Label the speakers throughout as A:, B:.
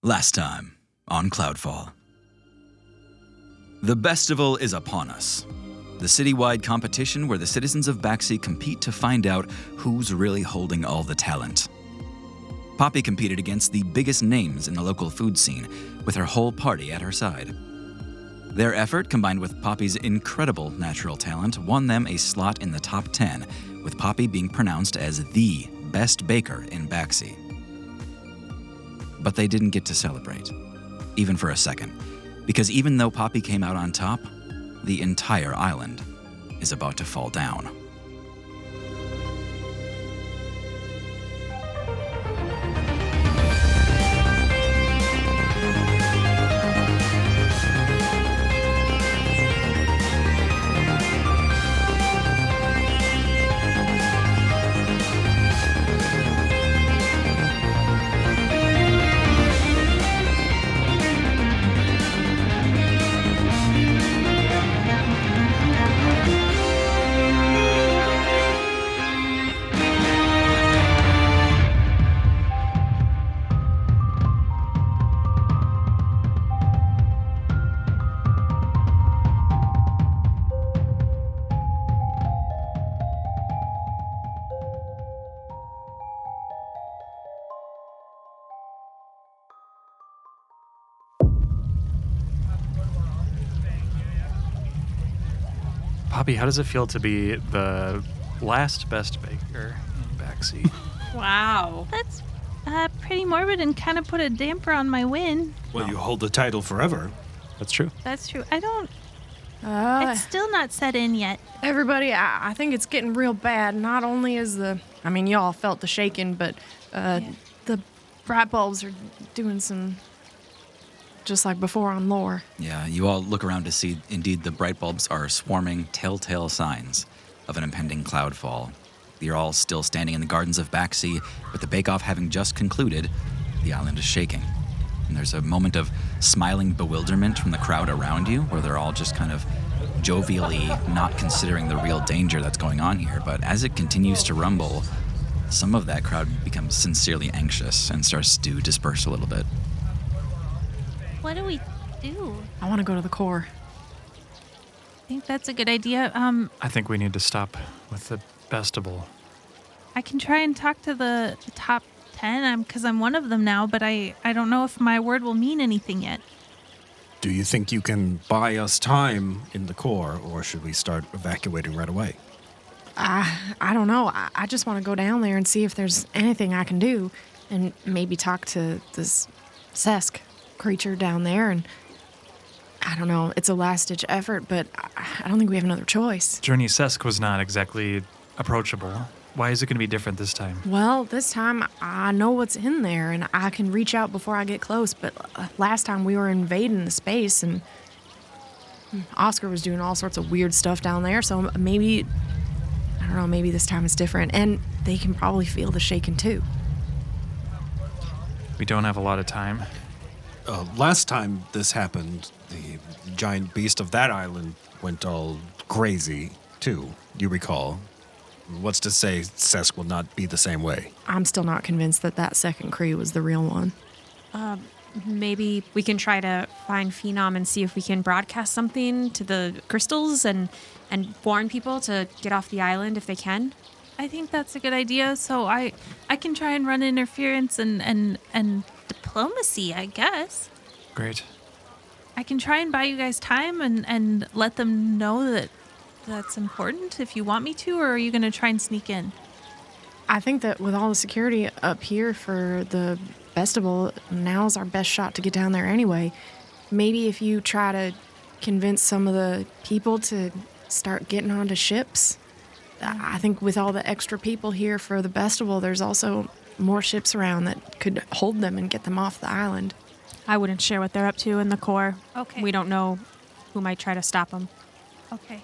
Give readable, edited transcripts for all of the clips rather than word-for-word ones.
A: Last time on Cloudfall. The festival is upon us. The citywide competition where the citizens of Baxi compete to find out who's really holding all the talent. Poppy competed against the biggest names in the local food scene, with her whole party at her side. Their effort, combined with Poppy's incredible natural talent, won them a slot in the top 10, with Poppy being pronounced as the best baker in Baxi. But they didn't get to celebrate, even for a second, because even though Poppy came out on top, the entire island is about to fall down.
B: Poppy, how does it feel to be the last best baker in Baxi?
C: Wow.
D: That's pretty morbid and kind of put a damper on my win.
E: Well, you hold the title forever.
B: That's true.
D: That's true. It's still not set in yet.
C: Everybody, I think it's getting real bad. Not only is y'all felt the shaking, but the bright bulbs are doing some, just like before on lore.
A: Yeah, you all look around to see, indeed, the bright bulbs are swarming telltale signs of an impending cloudfall. You're all still standing in the gardens of Baxi, with the bake-off having just concluded. The island is shaking. And there's a moment of smiling bewilderment from the crowd around you, where they're all just kind of jovially not considering the real danger that's going on here. But as it continues to rumble, some of that crowd becomes sincerely anxious and starts to disperse a little bit.
D: What do we do?
C: I want to go to the core.
D: I think that's a good idea.
B: I think we need to stop with the festival.
D: I can try and talk to the top 10 because I'm one of them now, but I don't know if my word will mean anything yet.
E: Do you think you can buy us time in the core, or should we start evacuating right away?
C: I don't know. I just want to go down there and see if there's anything I can do, and maybe talk to this Sesk creature down there. And I don't know. It's a last-ditch effort, but I don't think we have another choice.
B: Journey Sesk was not exactly approachable. Why is it going to be different this time?
C: Well, this time I know what's in there, and I can reach out before I get close. But last time we were invading the space, and Oscar was doing all sorts of weird stuff down there. So maybe, I don't know, maybe this time it's different. And they can probably feel the shaking too.
B: We don't have a lot of time.
E: Last time this happened, the giant beast of that island went all crazy, too. You recall. What's to say Sesk will not be the same way?
C: I'm still not convinced that second Cree was the real one.
F: Maybe we can try to find Phenom and see if we can broadcast something to the crystals and warn people to get off the island if they can.
D: I think that's a good idea. So I can try and run interference and diplomacy, I guess.
B: Great.
D: I can try and buy you guys time and let them know that that's important if you want me to, or are you going to try and sneak in?
C: I think that with all the security up here for the festival, now's our best shot to get down there anyway. Maybe if you try to convince some of the people to start getting onto ships. I think with all the extra people here for the festival, there's also more ships around that could hold them and get them off the island.
F: I wouldn't share what they're up to in the core.
D: Okay.
F: We don't know who might try to stop them.
D: Okay.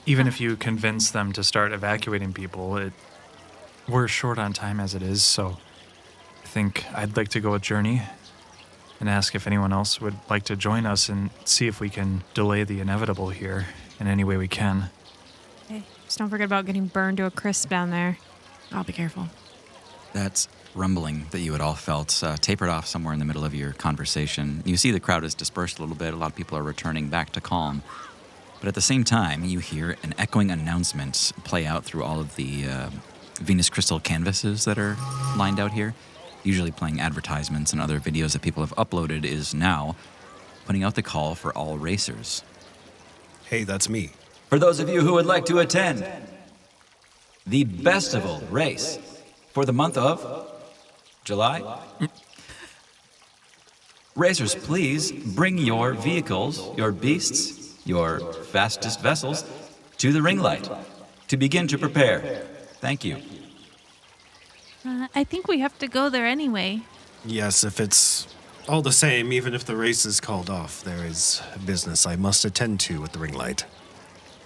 B: Even if you convince them to start evacuating people, we're short on time as it is, so I think I'd like to go with Journey and ask if anyone else would like to join us and see if we can delay the inevitable here in any way we can.
F: Okay. Just don't forget about getting burned to a crisp down there.
C: I'll be careful.
A: That's rumbling that you had all felt tapered off somewhere in the middle of your conversation. You see the crowd has dispersed a little bit. A lot of people are returning back to calm. But at the same time, you hear an echoing announcement play out through all of the Venus crystal canvases that are lined out here. Usually playing advertisements and other videos that people have uploaded is now putting out the call for all racers.
E: Hey, that's me.
A: For those of you who would like to attend the festival race for the month of July, racers, please bring your vehicles, your beasts, your fastest vessels to the ring light to begin to prepare. Thank you.
D: I think we have to go there anyway.
E: Yes, if it's all the same, even if the race is called off, there is business I must attend to at the ring light.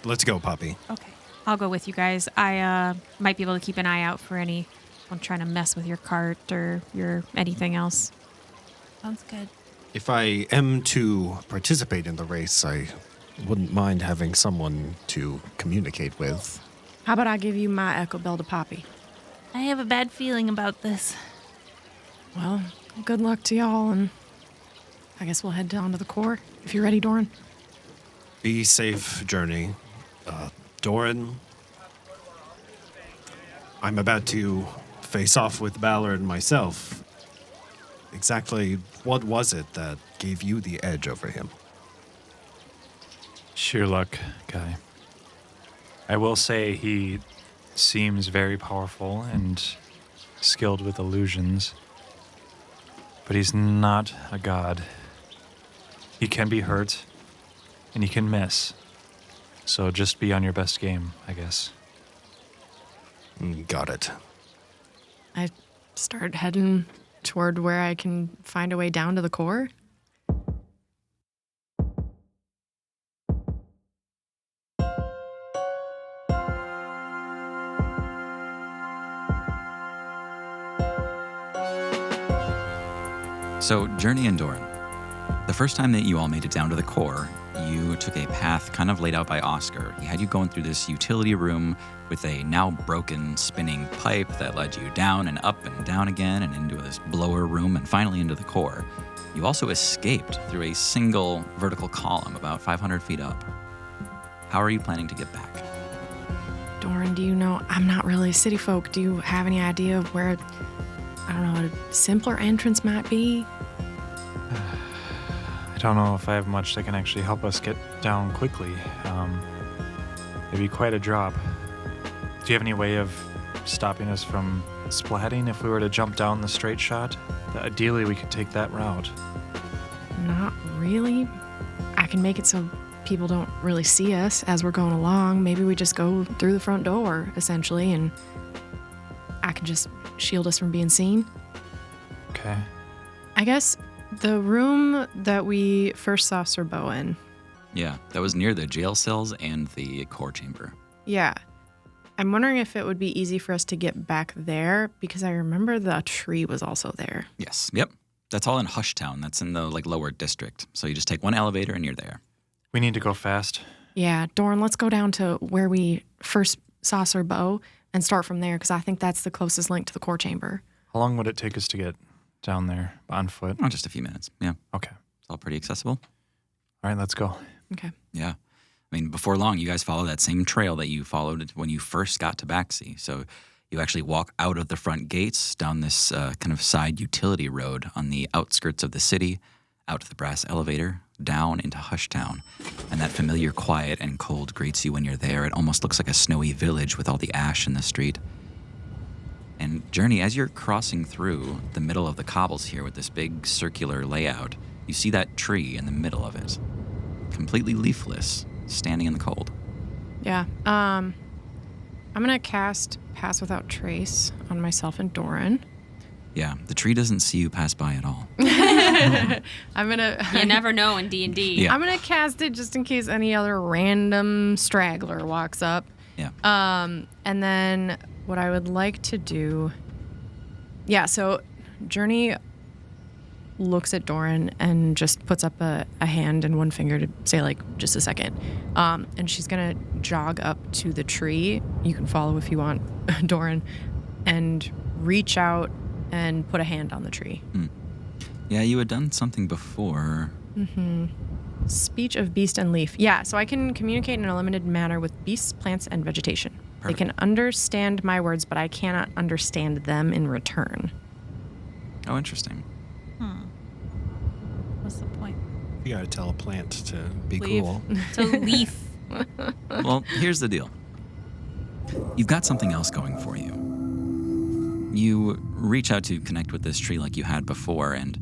E: Let's go, Poppy.
F: Okay. I'll go with you guys. I might be able to keep an eye out for anyone trying to mess with your cart or your anything else.
D: Sounds good.
E: If I am to participate in the race, I wouldn't mind having someone to communicate with.
C: How about I give you my Echo Bell to Poppy?
D: I have a bad feeling about this.
C: Well, good luck to y'all, and I guess we'll head down to the core. If you're ready, Doran.
E: Be safe, Journey. Doran, I'm about to face off with Ballard myself. Exactly what was it that gave you the edge over him?
B: Sheer luck, guy. I will say he seems very powerful and skilled with illusions, but he's not a god. He can be hurt, and he can miss. So just be on your best game, I guess.
E: Got it.
C: I start heading toward where I can find a way down to the core.
A: So, Journey and Doran, the first time that you all made it down to the core, you took a path kind of laid out by Oscar. He had you going through this utility room with a now broken spinning pipe that led you down and up and down again and into this blower room and finally into the core. You also escaped through a single vertical column about 500 feet up. How are you planning to get back?
C: Doran, do you know, I'm not really city folk. Do you have any idea of where, I don't know, a simpler entrance might be?
B: I don't know if I have much that can actually help us get down quickly. It'd be quite a drop. Do you have any way of stopping us from splatting if we were to jump down the straight shot? Ideally, we could take that route.
C: Not really. I can make it so people don't really see us as we're going along. Maybe we just go through the front door, essentially, and I can just shield us from being seen.
B: Okay.
C: I guess the room that we first saw Sir Beau in.
A: Yeah, that was near the jail cells and the core chamber.
C: Yeah. I'm wondering if it would be easy for us to get back there, because I remember the tree was also there.
A: Yes, yep. That's all in Hushtown. That's in the lower district. So you just take one elevator and you're there.
B: We need to go fast.
C: Yeah, Doran, let's go down to where we first saw Sir Beau and start from there, because I think that's the closest link to the core chamber.
B: How long would it take us to get down there on foot?
A: Oh, just a few minutes. Yeah,
B: Okay.
A: it's all pretty accessible.
B: All right, let's go.
C: Okay.
A: Yeah. I mean, before long, you guys follow that same trail that you followed when you first got to Baxi. So you actually walk out of the front gates down this kind of side utility road on the outskirts of the city, out to the brass elevator, down into Hushtown. And that familiar quiet and cold greets you when you're there. It almost looks like a snowy village with all the ash in the street. And Journey, as you're crossing through the middle of the cobbles here with this big circular layout, you see that tree in the middle of it, completely leafless, standing in the cold.
C: Yeah. I'm going to cast Pass Without Trace on myself and Doran.
A: Yeah, the tree doesn't see you pass by at all.
C: I'm going to...
F: You never know in D&D.
A: Yeah.
C: I'm going to cast it just in case any other random straggler walks up.
A: Yeah.
C: And then what I would like to do... Yeah, so Journey looks at Doran and just puts up a hand and one finger to say, like, just a second. And she's going to jog up to the tree. You can follow if you want, Doran. And reach out and put a hand on the tree.
A: Yeah, you had done something before.
C: Speech of beast and leaf. Yeah, so I can communicate in a limited manner with beasts, plants, and vegetation. They can understand my words, but I cannot understand them in return.
A: Oh, interesting.
D: What's the point?
E: You gotta tell a plant to be
D: Leaf.
E: cool.
D: To leaf.
A: Well, here's the deal. You've got something else going for you. You reach out to connect with this tree like you had before, and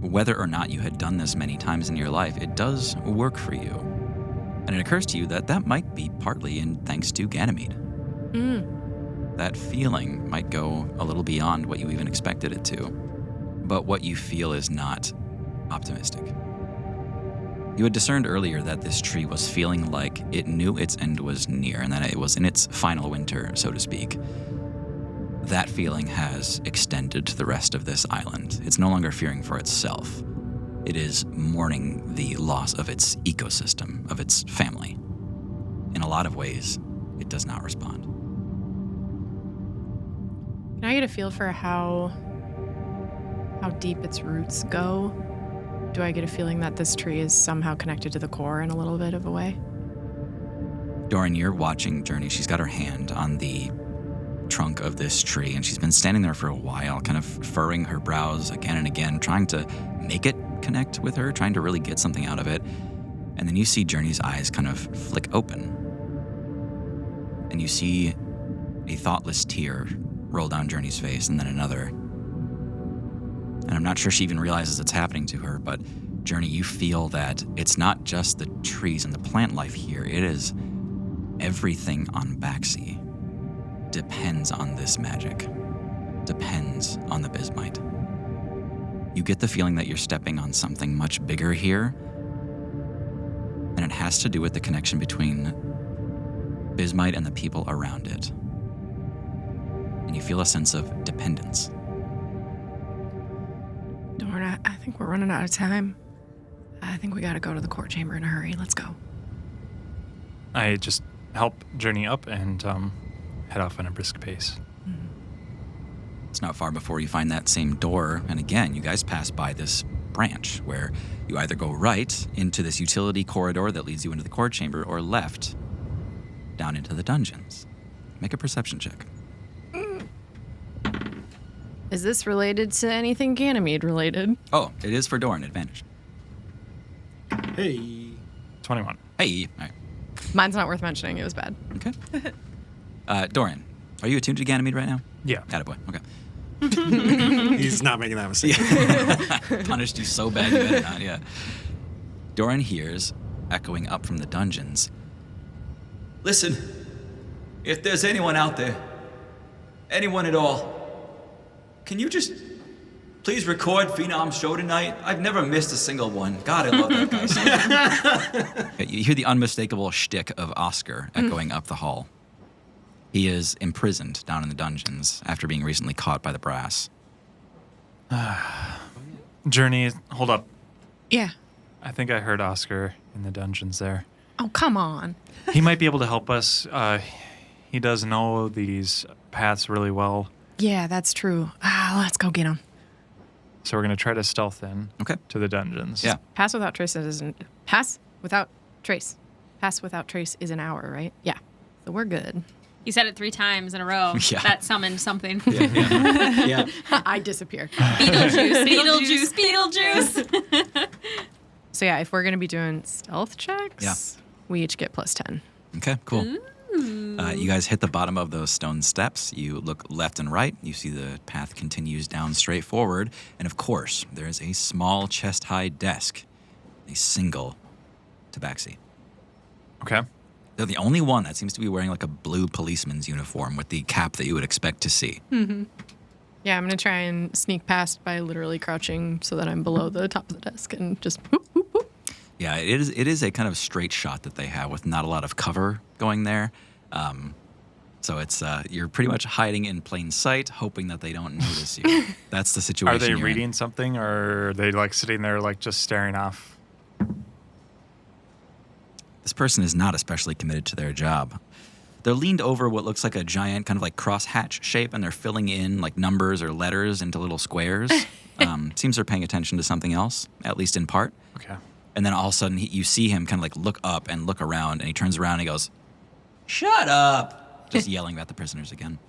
A: whether or not you had done this many times in your life, it does work for you. And it occurs to you that that might be partly in thanks to Ganymede. That feeling might go a little beyond what you even expected it to, but what you feel is not optimistic. You had discerned earlier that this tree was feeling like it knew its end was near and that it was in its final winter, so to speak. That feeling has extended to the rest of this island. It's no longer fearing for itself. It is mourning the loss of its ecosystem, of its family. In a lot of ways, it does not respond.
C: Can I get a feel for how deep its roots go? Do I get a feeling that this tree is somehow connected to the core in a little bit of a way?
A: Doran, you're watching Journey. She's got her hand on the trunk of this tree, and she's been standing there for a while, kind of furrowing her brows again and again, trying to make it connect with her, trying to really get something out of it. And then you see Journey's eyes kind of flick open. And you see a thoughtless tear roll down Journey's face, and then another. And I'm not sure she even realizes it's happening to her, but Journey, you feel that it's not just the trees and the plant life here, it is everything on Baxi depends on this magic, depends on the Bismite. You get the feeling that you're stepping on something much bigger here, and it has to do with the connection between Bismite and the people around it. And you feel a sense of dependence.
C: Doran, I think we're running out of time. I think we gotta go to the court chamber in a hurry. Let's go.
B: I just help Journey up and head off on a brisk pace.
A: It's not far before you find that same door, and again, you guys pass by this branch where you either go right into this utility corridor that leads you into the court chamber, or left down into the dungeons. Make a perception check.
C: Is this related to anything Ganymede related?
A: Oh, it is for Doran, advantage.
E: Hey.
B: 21.
A: Hey, all right.
C: Mine's not worth mentioning. It was bad.
A: Okay. Doran, are you attuned to Ganymede right now?
B: Yeah.
A: Attaboy, okay.
E: He's not making that mistake.
A: Punished you so bad you better not, yeah. Doran hears, echoing up from the dungeons,
G: Listen, if there's anyone out there, anyone at all, can you just please record Phenom's show tonight? I've never missed a single one. God, I love that guy so much.
A: You hear the unmistakable shtick of Oscar echoing up the hall. He is imprisoned down in the dungeons after being recently caught by the brass.
B: Journey, hold up.
C: Yeah.
B: I think I heard Oscar in the dungeons there.
C: Oh, come on.
B: He might be able to help us. He does know these paths really well.
C: Yeah, that's true. Let's go get him.
B: So we're going to try to stealth in
A: Okay.
B: to the dungeons.
A: Yeah.
C: Pass without trace isn't... Pass without trace. Pass without trace is an hour, right? Yeah. So we're good.
F: You said it 3 times in a row.
A: Yeah.
F: That summoned something.
A: Yeah.
C: I disappear.
F: Beetlejuice, Beetlejuice.
C: So yeah, if we're going to be doing stealth checks, we each get +10.
A: Okay, cool. You guys hit the bottom of those stone steps. You look left and right. You see the path continues down straight forward. And of course, there is a small chest-high desk, a single tabaxi.
B: Okay.
A: They're the only one that seems to be wearing like a blue policeman's uniform with the cap that you would expect to see.
C: Yeah, I'm going to try and sneak past by literally crouching so that I'm below the top of the desk and just whoop, whoop, whoop.
A: Yeah, it is a kind of straight shot that they have with not a lot of cover going there. So it's you're pretty much hiding in plain sight, hoping that they don't notice you. That's the situation.
B: Are they
A: you're
B: reading
A: in.
B: something, or are they like sitting there like just staring off?
A: This person is not especially committed to their job. They're leaned over what looks like a giant kind of like crosshatch shape, and they're filling in like numbers or letters into little squares. Seems they're paying attention to something else, at least in part.
B: Okay.
A: And then all of a sudden, you see him kind of like look up and look around, and he turns around and he goes, "Shut up!" Just yelling at the prisoners again.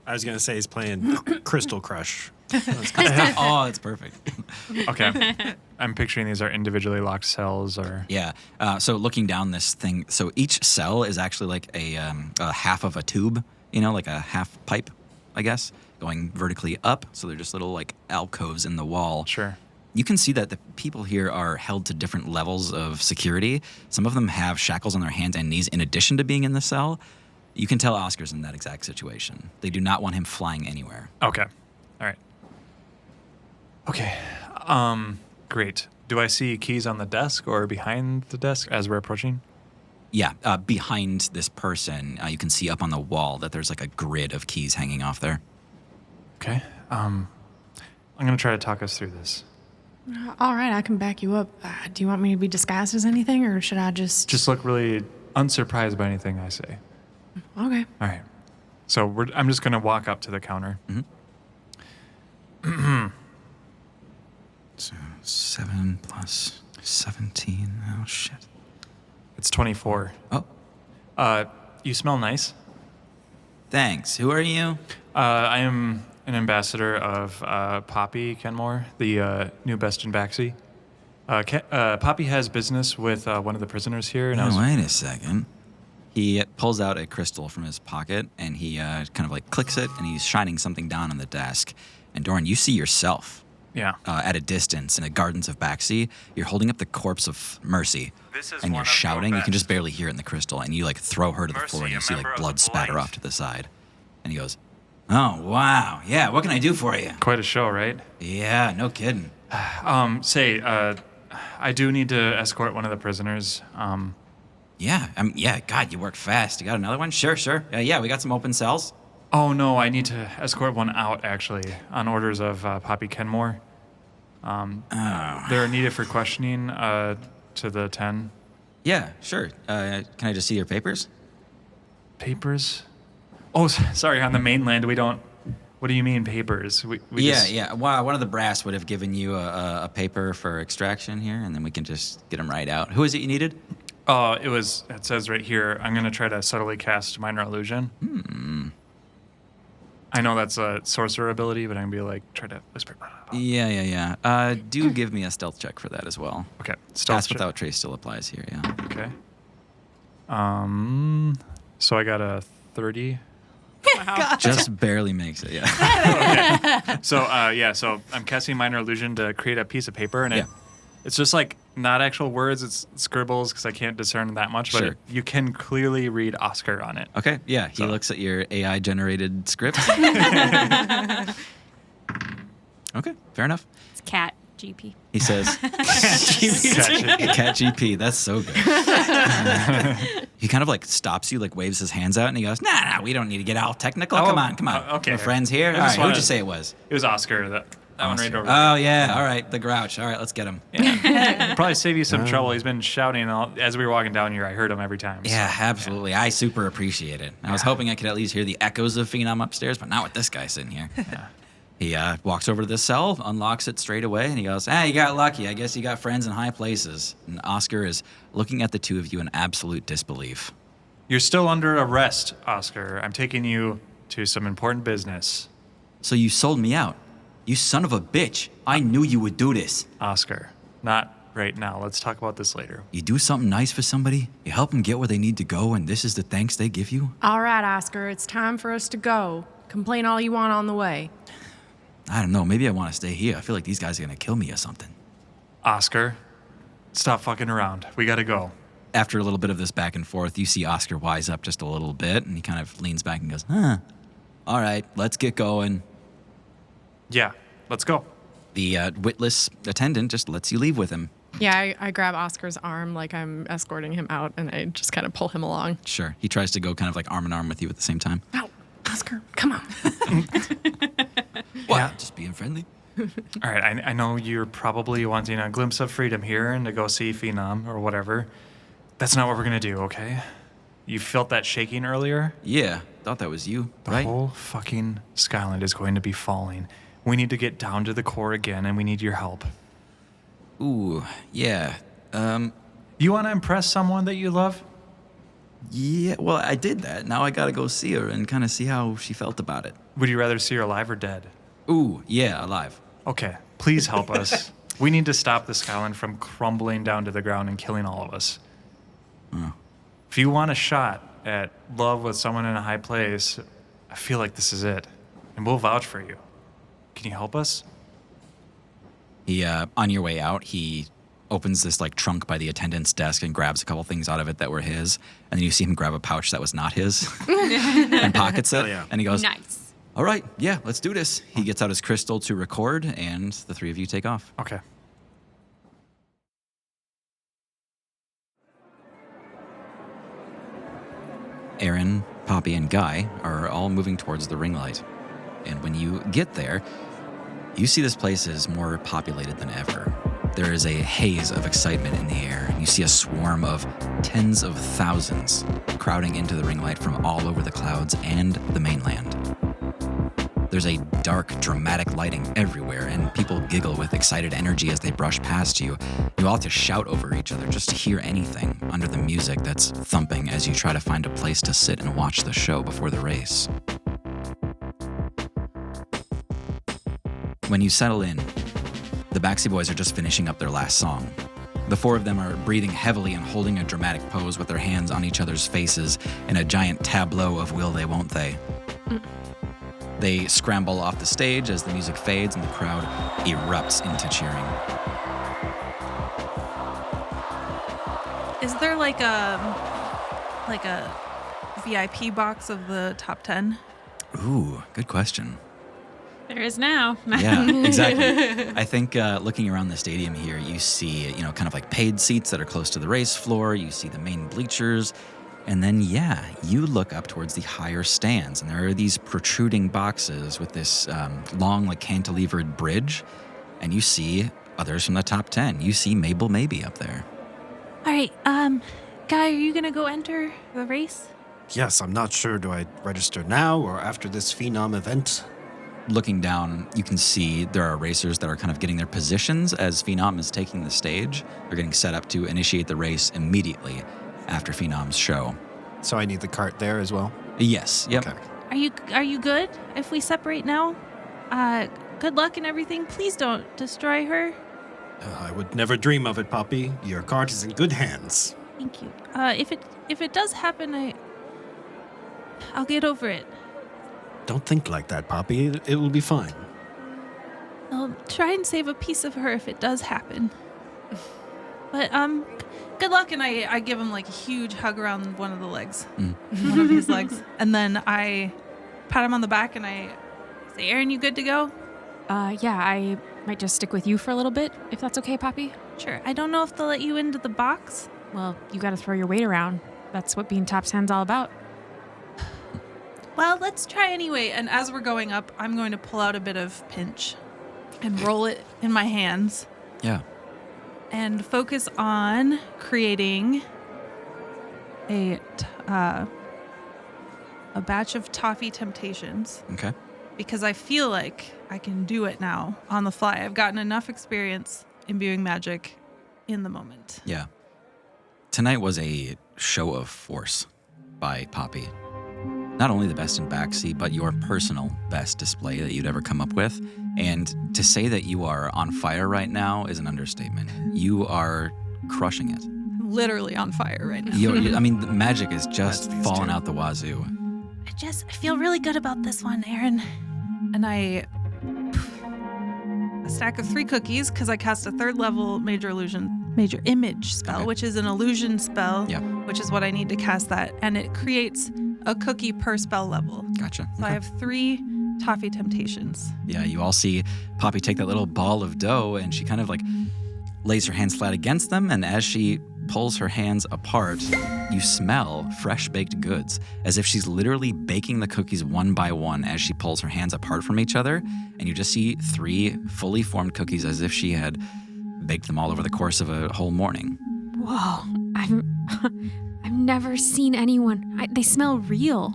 E: I was going to say he's playing Crystal Crush.
A: Oh, it's perfect.
B: Okay. I'm picturing these are individually locked cells or...
A: Yeah. So looking down this thing, so each cell is actually like a half of a tube, like a half pipe, I guess, going vertically up. So they're just little like alcoves in the wall.
B: Sure.
A: You can see that the people here are held to different levels of security. Some of them have shackles on their hands and knees in addition to being in the cell. You can tell Oscar's in that exact situation. They do not want him flying anywhere.
B: Okay. All right. Okay. Great. Do I see keys on the desk or behind the desk as we're approaching?
A: Yeah, behind this person, you can see up on the wall that there's like a grid of keys hanging off there.
B: Okay. I'm going to try to talk us through this.
C: All right, I can back you up. Do you want me to be disguised as anything, or should I just...
B: Just look really unsurprised by anything I say.
C: Okay.
B: All right. So I'm just going to walk up to the counter.
A: Mm-hmm. So 7 plus 17. Oh, shit.
B: It's 24.
A: Oh,
B: You smell nice.
A: thanks. Who are you?
B: I am an ambassador of Poppy Kenmore, the new best in Baxi. Poppy has business with one of the prisoners here, and I was...
A: Oh, wait a second. He pulls out a crystal from his pocket, and he kind of like clicks it, and he's shining something down on the desk. And Doran, you see yourself
B: Yeah.
A: at a distance in the gardens of Baxi. You're holding up the corpse of Mercy, and you're shouting. You can just barely hear it in the crystal, and you like throw her to the floor, and you see like blood spatter off to the side. And he goes, "Oh, wow. Yeah, what can I do for you?"
B: Quite a show, right?
A: Yeah, no kidding.
B: I do need to escort one of the prisoners.
A: Yeah, God, you work fast. You got another one? Sure. Yeah, we got some open cells.
B: Oh, no, I need to escort one out, actually, on orders of Poppy Kenmore. They're needed for questioning to the 10.
A: Yeah, sure. Can I just see your papers?
B: Papers? Oh, sorry, on the mainland, we don't... What do you mean, papers? We just...
A: Yeah. Wow, one of the brass would have given you a paper for extraction here, and then we can just get them right out. Who is it you needed?
B: It says right here, I'm going to try to subtly cast Minor Illusion. I know that's a sorcerer ability, but I'm going to be like, try to whisper.
A: Yeah. Do give me a stealth check for that as well.
B: Okay. Stealth
A: Pass
B: check.
A: without trace still applies here, yeah.
B: Okay. So I got a 30.
A: Just barely makes it, yeah.
B: Okay. So I'm casting Minor Illusion to create a piece of paper, and
A: Yeah.
B: it's just like not actual words, it's scribbles because I can't discern that much, but
A: Sure.
B: you can clearly read Oscar on it.
A: Okay, yeah, he looks at your AI-generated script. Okay, fair enough.
F: It's cat GP.
A: He says, Cat GP, that's so good. He kind of like stops you, like waves his hands out, and he goes, nah, we don't need to get all technical. Come on.
B: okay.
A: We're friends here.
B: I
A: All
B: just
A: right, who'd
B: wanna-
A: you say it was?
B: It was Oscar, that one right over
A: Oh, yeah, all right, the grouch. All right, let's get him.
B: there. Probably save you some trouble. He's been shouting as we were walking down here. I heard him every time. so-
A: Yeah, absolutely. I super appreciate it. I was hoping I could at least hear the echoes of Phenom upstairs, but not with this guy sitting here. He walks over to the cell, unlocks it straight away, and he goes, you got lucky. I guess you got friends in high places. And Oscar is looking at the two of you in absolute disbelief.
B: You're still under arrest, Oscar. I'm taking you to some important business.
A: So you sold me out. You son of a bitch. I knew you would do this.
B: Oscar, not right now. Let's talk about this later.
A: You do something nice for somebody, you help them get where they need to go, and this is the thanks they give you?
C: All right, Oscar, it's time for us to go. Complain all you want on the way.
A: I don't know. Maybe I want to stay here. I feel like these guys are going to kill me or something.
B: Oscar, stop fucking around. We gotta go.
A: After a little bit of this back and forth, you see Oscar wise up just a little bit, and he kind of leans back and goes, all right, let's get going.
B: Yeah, let's go.
A: The witless attendant just lets you leave with him.
C: Yeah, I grab Oscar's arm like I'm escorting him out, and I just kind of pull him along.
A: Sure. He tries to go kind of like arm in arm with you at the same time.
C: No, Oscar, come on.
A: What?
B: Yeah.
A: Just being friendly?
B: All right, I know you're probably wanting a glimpse of freedom here and to go see Phenom or whatever. That's not what we're gonna do, okay? You felt that shaking earlier?
A: Yeah, thought that was you,
B: The
A: right?
B: whole fucking Skyland is going to be falling. We need to get down to the core again, and we need your help.
A: Ooh, yeah.
B: You want to impress someone that you love?
A: Yeah, well, I did that. Now I gotta go see her and kind of see how she felt about it.
B: Would you rather see her alive or dead?
A: Ooh, yeah, alive.
B: Okay, please help us. We need to stop the Skyland from crumbling down to the ground and killing all of us. If you want a shot at love with someone in a high place, I feel like this is it. And we'll vouch for you. Can you help us?
A: He, on your way out, he opens this like trunk by the attendant's desk and grabs a couple things out of it that were his. And then you see him grab a pouch that was not his and pockets it.
E: yeah.
A: And he goes,
F: Nice.
A: all right, yeah, let's do this. He gets out his crystal to record, and the three of you take off.
B: Okay.
A: Aaron, Poppy, and Guy are all moving towards the ring light. And when you get there, you see this place is more populated than ever. There is a haze of excitement in the air, and you see a swarm of tens of thousands crowding into the ring light from all over the clouds and the mainland. There's a dark, dramatic lighting everywhere, and people giggle with excited energy as they brush past you. You all have to shout over each other just to hear anything under the music that's thumping as you try to find a place to sit and watch the show before the race. When you settle in, the Baxi boys are just finishing up their last song. The four of them are breathing heavily and holding a dramatic pose with their hands on each other's faces in a giant tableau of will they, won't they. They scramble off the stage as the music fades and the crowd erupts into cheering.
D: Is there like a VIP box of the top 10?
A: Ooh, good question.
F: There is now.
A: Yeah, exactly. I think looking around the stadium here, you see, kind of like paid seats that are close to the race floor. You see the main bleachers. And then, you look up towards the higher stands, and there are these protruding boxes with this long, like, cantilevered bridge. And you see others from the top 10. You see Mabel Maybe up there.
D: All right, Guy, are you gonna go enter the race?
E: Yes, I'm not sure. Do I register now or after this Phenom event?
A: Looking down, you can see there are racers that are kind of getting their positions as Phenom is taking the stage. They're getting set up to initiate the race immediately after Phenom's show.
E: So I need the cart there as well?
A: Yes, yep.
E: Okay.
D: Are you good if we separate now? Good luck and everything. Please don't destroy her.
E: I would never dream of it, Poppy. Your cart is in good hands.
D: Thank you. If it does happen, I'll get over it.
E: Don't think like that, Poppy. It will be fine.
D: I'll try and save a piece of her if it does happen. But good luck, and I give him like a huge hug around one of the legs, one of his legs, and then I pat him on the back and I say, "Aaron, you good to go?"
F: Yeah, I might just stick with you for a little bit, if that's okay, Poppy.
D: Sure. I don't know if they'll let you into the box.
F: Well, you gotta throw your weight around. That's what being top 10's all about.
D: Well, let's try anyway. And as we're going up, I'm going to pull out a bit of pinch and roll it in my hands.
A: Yeah.
D: And focus on creating a batch of toffee temptations,
A: Okay.
D: because I feel like I can do it now on the fly. I've gotten enough experience imbuing magic in the moment.
A: Yeah. Tonight was a show of force by Poppy. Not only the best in Baxi, but your personal best display that you'd ever come up with. And to say that you are on fire right now is an understatement. You are crushing it.
D: I'm literally on fire right now.
A: The magic is just
E: That's these
A: falling
E: two.
A: out the wazoo.
D: I feel really good about this one, Aaron. And a stack of 3 cookies, because I cast a 3rd level major image spell,
A: Okay.
D: which is an illusion spell,
A: Yeah.
D: which is what I need to cast that. And it creates a cookie per spell level.
A: Gotcha.
D: So I have 3 toffee temptations.
A: Yeah, you all see Poppy take that little ball of dough and she kind of like lays her hands flat against them, and as she pulls her hands apart, you smell fresh baked goods, as if she's literally baking the cookies one by one as she pulls her hands apart from each other, and you just see 3 fully formed cookies as if she had baked them all over the course of a whole morning.
F: Whoa, I'm I've never seen anyone. They smell real.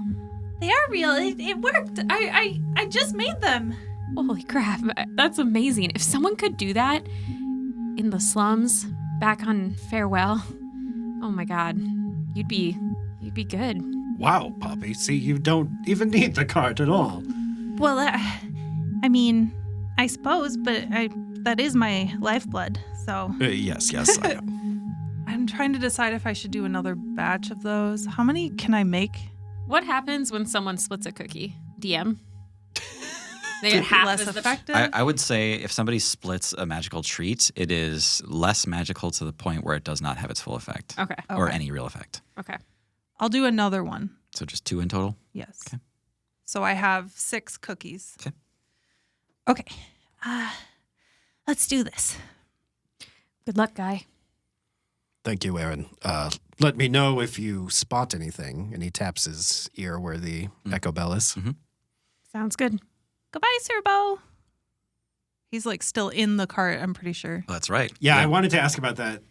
D: They are real. It worked. I just made them.
F: Holy crap. That's amazing. If someone could do that in the slums back on Farewell, oh my God, you'd be good.
E: Wow, Poppy. See, you don't even need the cart at all.
D: Well, I mean, I suppose, but that is my lifeblood, so.
E: Yes, I know.
D: I'm trying to decide if I should do another batch of those. How many can I make?
F: What happens when someone splits a cookie? DM? They get half
D: Less
F: as
D: effective?
A: I would say if somebody splits a magical treat, it is less magical to the point where it does not have its full effect.
F: Okay.
A: Or any real effect.
F: Okay.
D: I'll do another one.
A: So just 2 in total?
D: Yes.
A: Okay.
D: So I have 6 cookies.
A: Okay.
D: Okay. Let's do this.
F: Good luck, guy.
E: Thank you, Aaron. Let me know if you spot anything. And he taps his ear where the echo bell is.
A: Mm-hmm.
F: Sounds good.
D: Goodbye, Sir Bo. He's like still in the cart, I'm pretty sure.
A: Oh, that's right.
E: Yeah, I wanted to ask about that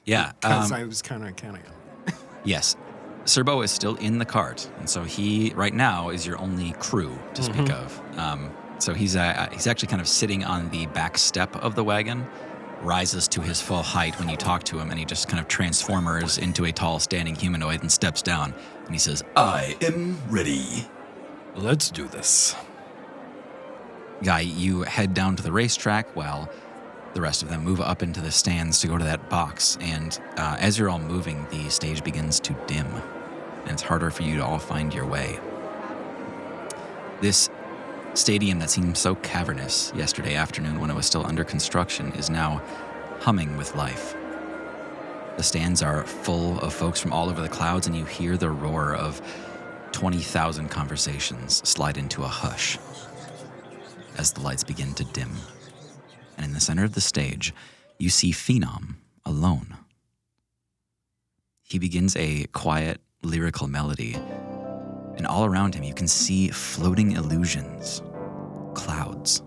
A: Yeah.
E: because I was kind of counting on.
A: Yes. Serbo is still in the cart, and so he, right now, is your only crew to speak of. So he's actually kind of sitting on the back step of the wagon, rises to his full height when you talk to him, and he just kind of transformers into a tall, standing humanoid and steps down, and he says, "I am ready."
E: Let's do this.
A: Guy, you head down to the racetrack while the rest of them move up into the stands to go to that box. And as you're all moving, the stage begins to dim, and it's harder for you to all find your way. This stadium that seemed so cavernous yesterday afternoon when it was still under construction is now humming with life. The stands are full of folks from all over the clouds, and you hear the roar of 20,000 conversations slide into a hush as the lights begin to dim. And in the center of the stage, you see Phenom alone. He begins a quiet, lyrical melody, and all around him you can see floating illusions, clouds,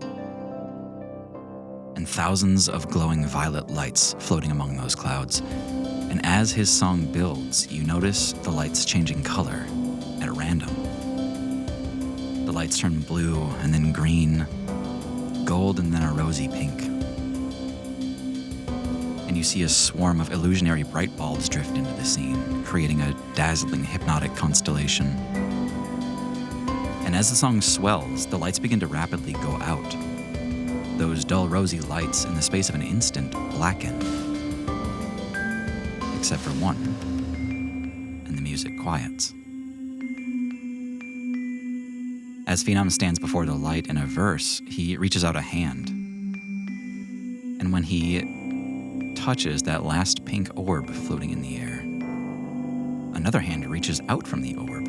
A: and thousands of glowing violet lights floating among those clouds. And as his song builds, you notice the lights changing color at random. The lights turn blue and then green, gold and then a rosy pink. And you see a swarm of illusionary bright bulbs drift into the scene, creating a dazzling, hypnotic constellation. And as the song swells, the lights begin to rapidly go out. Those dull, rosy lights, in the space of an instant, blacken. Except for one. And the music quiets. As Phenom stands before the light in a verse, he reaches out a hand. And when he touches that last pink orb floating in the air, another hand reaches out from the orb.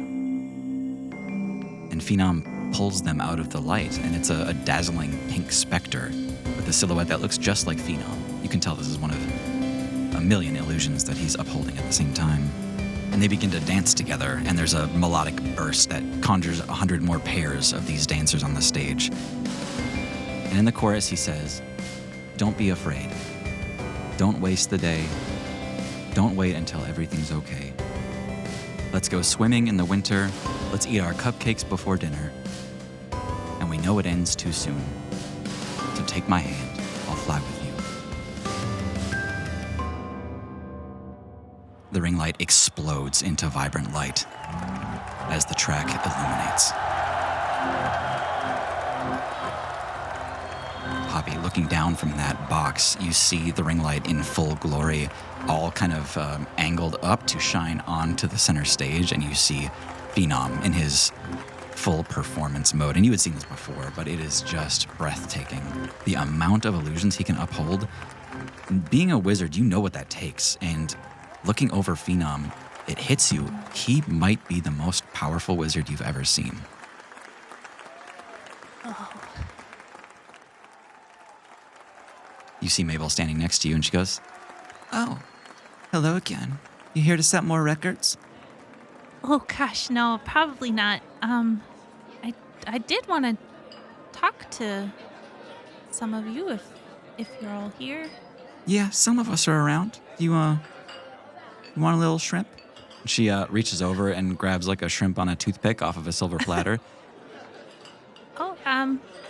A: And Phenom pulls them out of the light, and it's a dazzling pink specter with a silhouette that looks just like Phenom. You can tell this is one of a million illusions that he's upholding at the same time. And they begin to dance together, and there's a melodic burst that conjures 100 more pairs of these dancers on the stage. And in the chorus, he says, "Don't be afraid. Don't waste the day. Don't wait until everything's okay. Let's go swimming in the winter. Let's eat our cupcakes before dinner. And we know it ends too soon. So take my hand. I'll fly with you." The ring light explodes into vibrant light as the track illuminates. Poppy, looking down from that box, you see the ring light in full glory, all kind of angled up to shine onto the center stage, and you see Phenom in his full performance mode. And you had seen this before, but it is just breathtaking. The amount of illusions he can uphold. Being a wizard, you know what that takes, and looking over Phenom, it hits you. He might be the most powerful wizard you've ever seen.
D: Oh.
A: You see Mabel standing next to you, and she goes, "Oh, hello again. You here to set more records?"
D: Oh gosh, no, probably not. I did want to talk to some of you if you're all here.
A: Yeah, some of us are around. You You want a little shrimp? She reaches over and grabs like a shrimp on a toothpick off of a silver platter.
D: Oh,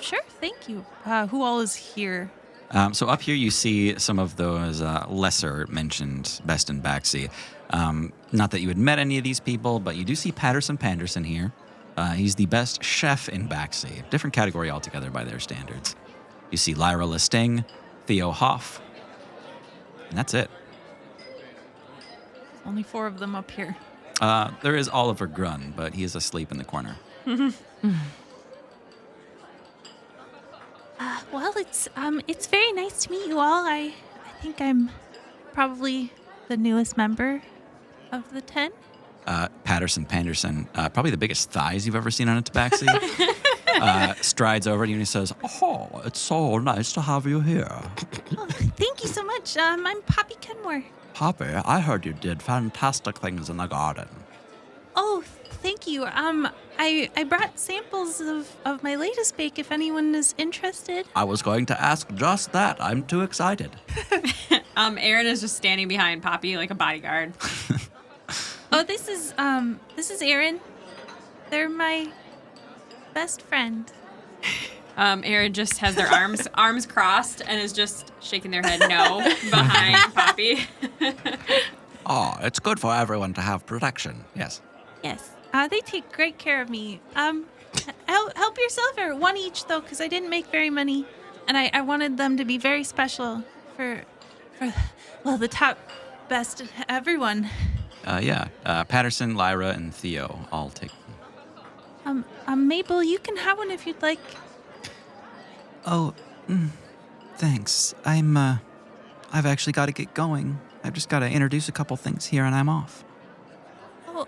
D: sure, thank you. Who all is here?
A: So up here you see some of those lesser mentioned Best and Baxi. Not that you had met any of these people, but you do see Patterson Panderson here. He's the best chef in Baxi. Different category altogether by their standards. You see Lyra Listing, Theo Hoff, and that's it.
D: Only 4 of them up here.
A: There is Oliver Grun, but he is asleep in the corner.
D: Well, it's very nice to meet you all. I think I'm probably the newest member of the 10.
A: Patterson Panderson, probably the biggest thighs you've ever seen on a tabaxi, strides over to you and he says, "Oh, it's so nice to have you here."
D: Oh, thank you so much. I'm Poppy Kenmore.
A: Poppy, I heard you did fantastic things in the garden.
D: Oh, thank you. I brought samples of my latest bake if anyone is interested.
A: I was going to ask just that. I'm too excited.
F: Aaron is just standing behind Poppy like a bodyguard.
D: Oh, this is Erin. They're my best friend.
F: Aaron just has their arms crossed and is just shaking their head no behind Poppy.
A: Oh, it's good for everyone to have protection. Yes.
D: Yes. They take great care of me. Help yourself, or 1 each though, because I didn't make very many, and I wanted them to be very special for the top best everyone.
A: Patterson, Lyra, and Theo all take.
D: Mabel, you can have one if you'd like.
A: Oh, thanks. I've actually got to get going. I've just got to introduce a couple things here and I'm off.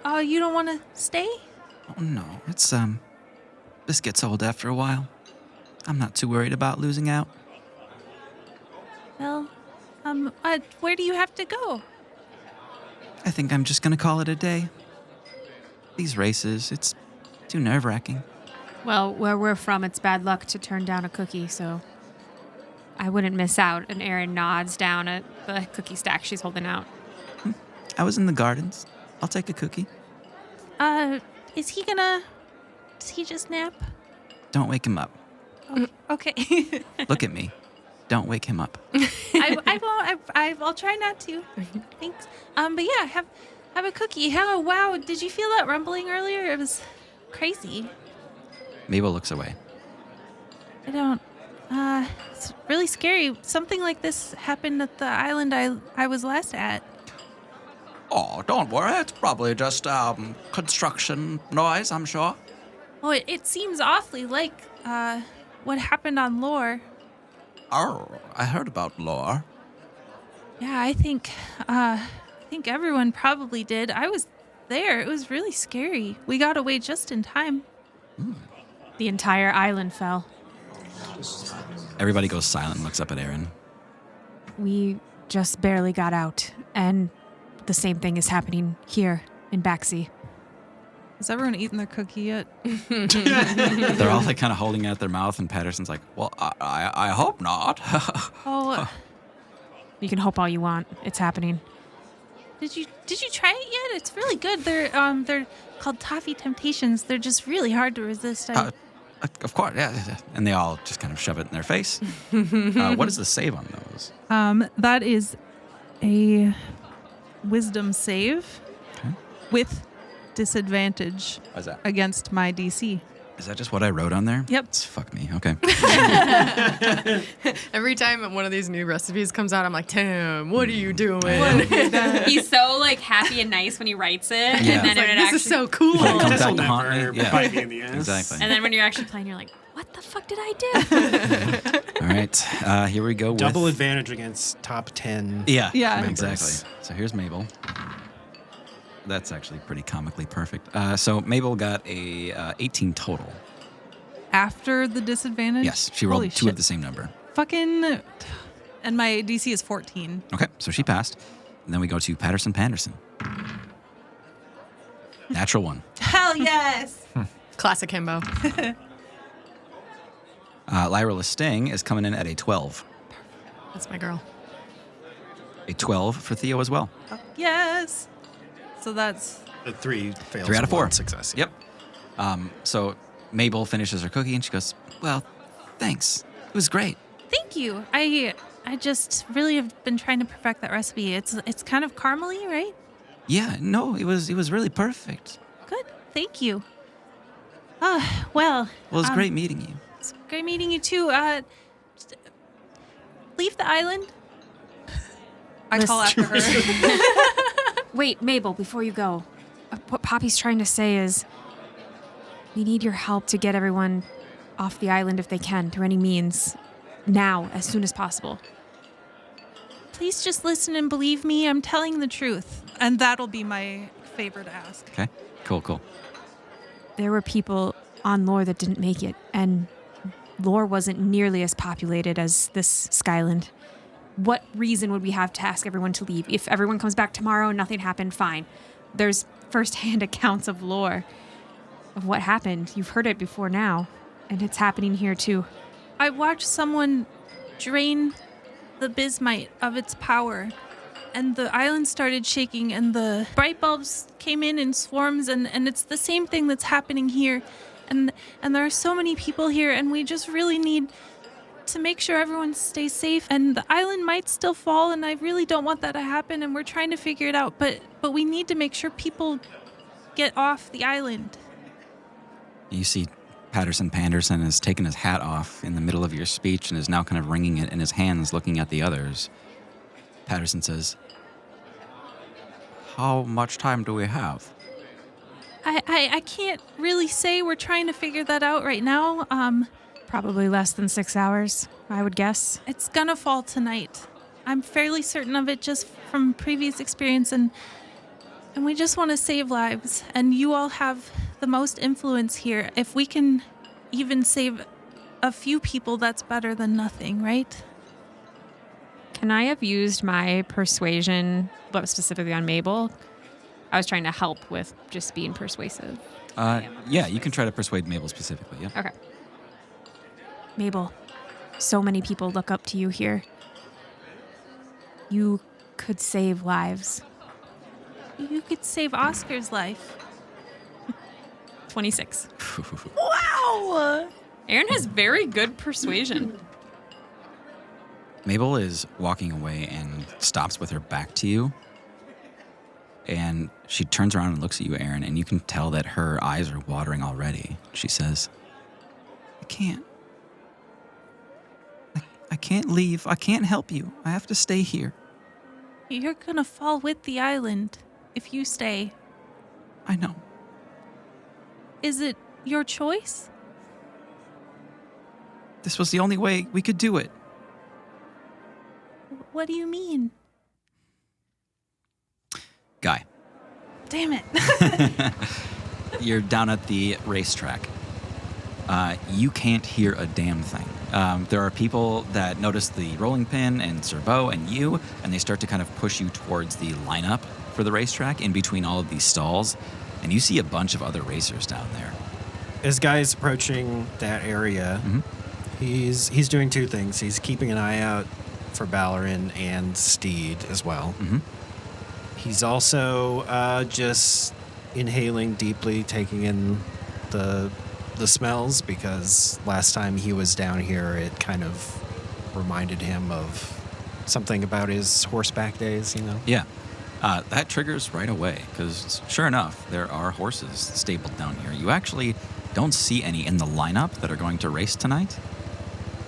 D: Oh, you don't want to stay?
A: Oh, no. It's, this gets old after a while. I'm not too worried about losing out.
D: Well, where do you have to go?
A: I think I'm just going to call it a day. These races, it's too nerve-wracking.
F: Well, where we're from, it's bad luck to turn down a cookie, so I wouldn't miss out. And Erin nods down at the cookie stack she's holding out.
A: I was in the gardens. I'll take a cookie.
D: Does he just nap?
A: Don't wake him up.
D: Okay.
A: Look at me. Don't wake him up.
D: I won't. I'll try not to. Thanks. But yeah, have a cookie. Wow, did you feel that rumbling earlier? It was crazy.
A: Mabel looks away.
D: I don't. It's really scary. Something like this happened at the island I was last at.
A: Oh, don't worry. It's probably just construction noise, I'm sure.
D: Oh, it seems awfully like what happened on Lore.
A: Oh, I heard about Lore.
D: Yeah, I think everyone probably did. I was there. It was really scary. We got away just in time.
F: The entire island fell.
A: Everybody goes silent and looks up at Aaron.
F: We just barely got out, and the same thing is happening here in Baxi.
D: Has everyone eaten their cookie yet?
A: They're all like kind of holding it at their mouth, and Patterson's like, "Well, I hope not."
D: Oh,
F: You can hope all you want. It's happening.
D: did you try it yet? It's really good. They're called Toffee Temptations. They're just really hard to resist.
A: Of course, yeah. And they all just kind of shove it in their face. What is the save on those?
D: That is a wisdom save with disadvantage
A: What's that?
D: against my DC.
A: Is that just what I wrote on there?
D: Yep.
A: It's fuck me. Okay.
C: Every time one of these new recipes comes out, I'm like, Tim, what are you doing?
F: He's so like happy and nice when he writes it,
A: Yeah.
F: and then
C: It's like,
F: when it
C: this
F: actually,
C: is so cool.
A: When it comes
H: This'll
A: back to haunt
H: never
A: me. Yeah.
H: bite me in the ass.
A: Exactly.
F: and then when you're actually playing, you're like, what the fuck did I do?
A: All right. Here we go.
H: Double
A: with...
H: advantage against top 10.
A: Yeah.
D: Yeah.
A: Exactly. So here's Mabel. That's actually pretty comically perfect. So Mabel got a 18 total.
D: After the disadvantage?
A: Yes, she rolled
D: Holy
A: two
D: shit.
A: of the same number.
D: Fucking. And my DC is 14.
A: Okay, so she passed. And then we go to Patterson Panderson. Natural 1.
D: Hell yes!
C: Classic himbo.
A: Lyra Listing is coming in at a 12.
C: That's my girl.
A: A 12 for Theo as well.
D: Yes. So that's
E: The 3 fails.
A: 3 out of 4.
E: 1 success.
A: Yep. So Mabel finishes her cookie and she goes, well, thanks. It was great.
D: thank you. I just really have been trying to perfect that recipe. It's kind of caramely, right?
A: Yeah, no, it was really perfect.
D: Good. Thank you. Well,
A: Well, it was great meeting you.
D: it's great meeting you too. Just leave the island. I call after her.
F: Wait, Mabel, before you go, what Poppy's trying to say is we need your help to get everyone off the island if they can, through any means, now, as soon as possible.
D: Please just listen and believe me. I'm telling the truth. And that'll be my favor to ask.
A: Okay, cool.
F: There were people on Lore that didn't make it, and Lore wasn't nearly as populated as this Skyland. What reason would we have to ask everyone to leave? If everyone comes back tomorrow and nothing happened, fine. There's first-hand accounts of Lore, of what happened. You've heard it before now, and it's happening here too.
D: I watched someone drain the bismite of its power, and the island started shaking, and the bright bulbs came in swarms, and it's the same thing that's happening here. And there are so many people here, and we just really need to make sure everyone stays safe. And the island might still fall, and I really don't want that to happen, and we're trying to figure it out. But we need to make sure people get off the island.
A: You see Patterson Panderson has taken his hat off in the middle of your speech and is now kind of wringing it in his hands, looking at the others. Patterson says, how much time do we have?
D: I can't really say. We're trying to figure that out right now.
F: Probably less than 6 hours, I would guess.
D: It's gonna fall tonight. I'm fairly certain of it just from previous experience, and we just want to save lives. And you all have the most influence here. If we can even save a few people, that's better than nothing, right?
F: Can I have used my persuasion, but specifically on Mabel? I was trying to help with just being persuasive.
A: Yeah, you can try to persuade Mabel specifically, yeah.
F: Okay. Mabel, so many people look up to you here. You could save lives.
D: You could save Oscar's life.
F: 26.
D: Wow!
F: Aaron has very good persuasion.
A: Mabel is walking away and stops with her back to you. And she turns around and looks at you, Aaron, and you can tell that her eyes are watering already. She says, I can't. I can't leave. I can't help you. I have to stay here.
D: You're gonna fall with the island if you stay.
A: I know.
D: Is it your choice?
A: This was the only way we could do it.
D: What do you mean?
A: Guy,
D: Damn it.
A: you're down at the racetrack. You can't hear a damn thing. There are people that notice the rolling pin and Sir Beau and you, and they start to kind of push you towards the lineup for the racetrack in between all of these stalls, and you see a bunch of other racers down there.
E: As Guy is approaching that area, he's doing two things. He's keeping an eye out for Ballerin and Steed as well. He's also just inhaling deeply, taking in the smells, because last time he was down here, it kind of reminded him of something about his horseback days, you know?
A: Yeah. That triggers right away, because sure enough, there are horses stabled down here. You actually don't see any in the lineup that are going to race tonight,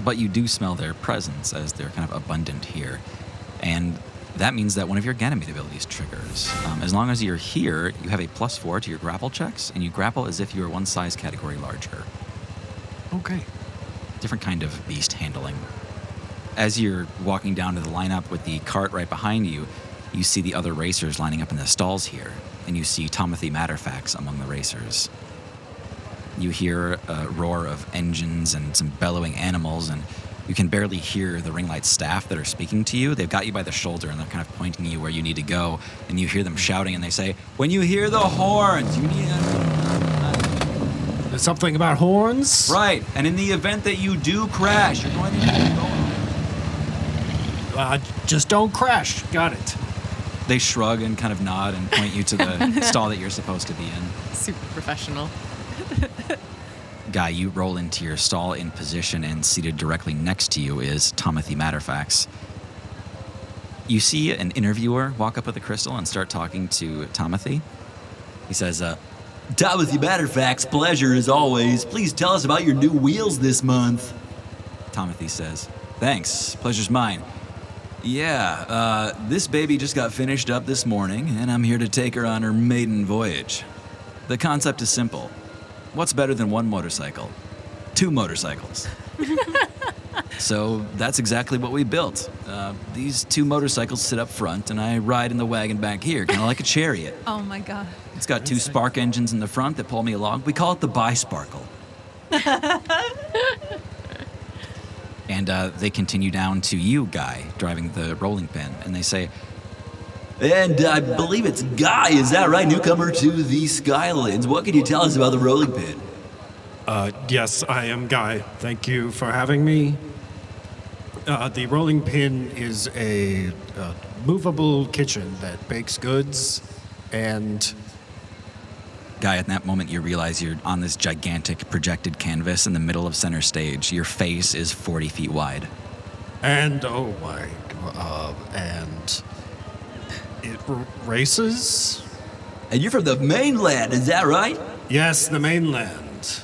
A: but you do smell their presence as they're kind of abundant here. And that means that one of your Ganymede abilities triggers. As long as you're here, you have a +4 to your grapple checks, and you grapple as if you were one size category larger.
E: Okay.
A: Different kind of beast handling. As you're walking down to the lineup with the cart right behind you, you see the other racers lining up in the stalls here, and you see Timothy Matterfax among the racers. You hear a roar of engines and some bellowing animals, and you can barely hear the Ringlight staff that are speaking to you. They've got you by the shoulder, and they're kind of pointing you where you need to go, and you hear them shouting, and they say, when you hear the horns, you need to...
E: There's something about horns?
A: Right, and in the event that you do crash, you're going to need to go...
E: Just don't crash. Got it.
A: They shrug and kind of nod and point you to the stall that you're supposed to be in.
I: Super professional.
A: Guy, you roll into your stall in position, and seated directly next to you is Timothy Matterfax. You see an interviewer walk up with a crystal and start talking to Timothy. He says,
G: Timothy Matterfax, pleasure as always. Please tell us about your new wheels this month.
A: Timothy says, thanks, pleasure's mine. Yeah, this baby just got finished up this morning, and I'm here to take her on her maiden voyage. The concept is simple. What's better than one motorcycle? 2 motorcycles. So that's exactly what we built. These 2 motorcycles sit up front, and I ride in the wagon back here, kind of like a chariot.
D: Oh my god.
A: It's got 2 spark engines in the front that pull me along. We call it the Bi-Sparkle. And they continue down to you, Guy, driving the rolling pin, and they say,
G: And I believe it's Guy, is that right? Newcomer to the Skylands. What can you tell us about the rolling pin?
E: Yes, I am Guy. Thank you for having me. The rolling pin is a movable kitchen that bakes goods, and
A: Guy, at that moment, you realize you're on this gigantic projected canvas in the middle of center stage. Your face is 40 feet wide.
E: and it races.
G: And you're from the mainland, is that right?
E: Yes, the mainland.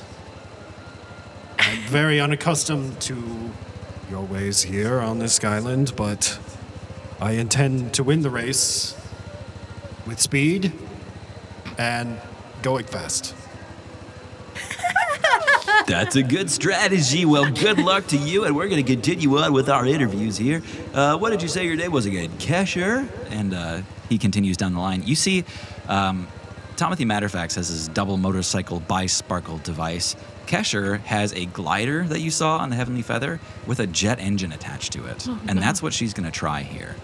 E: I'm very unaccustomed to your ways here on this island, but I intend to win the race with speed and going fast.
G: That's a good strategy. Well, good luck to you, and we're going to continue on with our interviews here. What did you say your name was again? Kesher?
A: And he continues down the line. You see, Timothy Matterfax has his double motorcycle Bi-Sparkle device. Kesher has a glider that you saw on the Heavenly Feather with a jet engine attached to it.
C: Oh,
A: and
C: no.
A: that's what she's going to try here.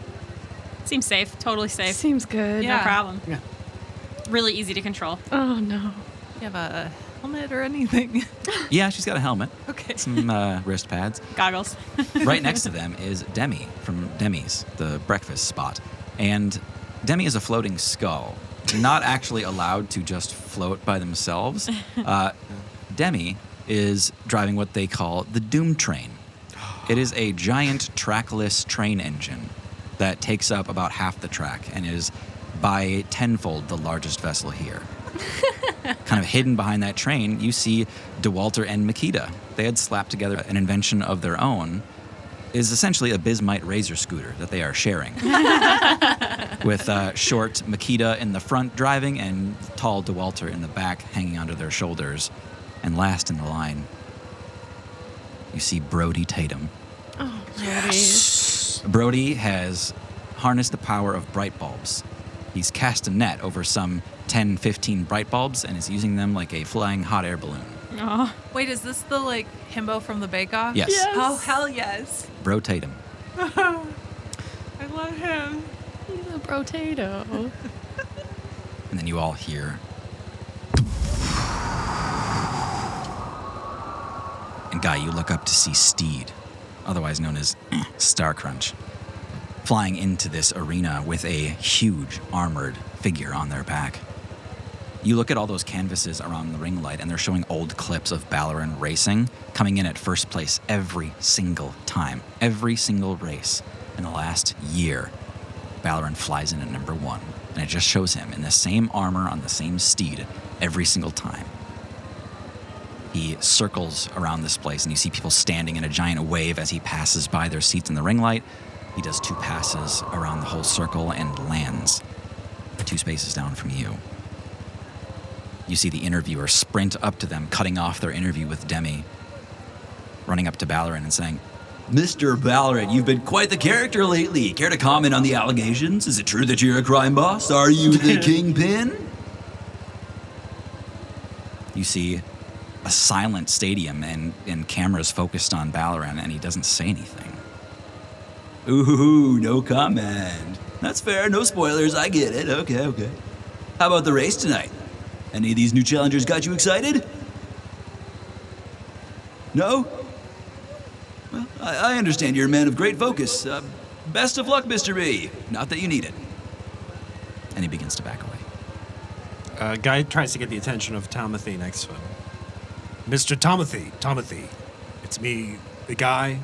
F: Seems safe. Totally safe.
C: Seems good.
F: No problem. Yeah. Really easy to control.
C: Oh, no.
D: You have a helmet or anything?
A: Yeah, she's got a helmet.
D: Okay.
A: Some wrist pads.
F: Goggles.
A: Right next to them is Demi from Demi's, the breakfast spot. And Demi is a floating skull, not actually allowed to just float by themselves. Demi is driving what they call the Doom Train. It is a giant trackless train engine that takes up about half the track and is by tenfold the largest vessel here. Kind of hidden behind that train, you see DeWalter and Makita. They had slapped together an invention of their own. It is essentially a Bismite razor scooter that they are sharing. With short Makita in the front driving and tall DeWalter in the back hanging onto their shoulders. And last in the line, you see Brody Tatum.
C: Oh, yes.
A: Brody has harnessed the power of bright bulbs. He's cast a net over some 10, 15 bright bulbs and is using them like a flying hot air balloon.
F: Oh.
D: Wait, is this the like himbo from the Bake Off?
A: Yes.
D: Oh hell yes!
A: Bro Tatum.
D: I love him.
C: He's a potato.
A: And then you all hear. And Guy, you look up to see Steed, otherwise known as Starcrunch, flying into this arena with a huge armored figure on their back. You look at all those canvases around the ring light, and they're showing old clips of Balaran racing, coming in at first place every single time, every single race. In the last year, Balaran flies in at number 1, and it just shows him in the same armor on the same steed every single time. He circles around this place, and you see people standing in a giant wave as he passes by their seats in the ring light. He does 2 passes around the whole circle and lands 2 spaces down from you. You see the interviewer sprint up to them, cutting off their interview with Demi, running up to Balaran and saying,
G: Mr. Balaran, you've been quite the character lately. Care to comment on the allegations? Is it true that you're a crime boss? Are you the kingpin?
A: You see a silent stadium and cameras focused on Balaran, and he doesn't say anything.
G: Ooh, no comment. That's fair, no spoilers, I get it. Okay. How about the race tonight? Any of these new challengers got you excited? No? Well, I understand you're a man of great focus.
A: Best of luck, Mr. B. Not that you need it. And he begins to back away.
E: Guy tries to get the attention of Tomothy next to him. Mr. Tomothy, it's me, the guy.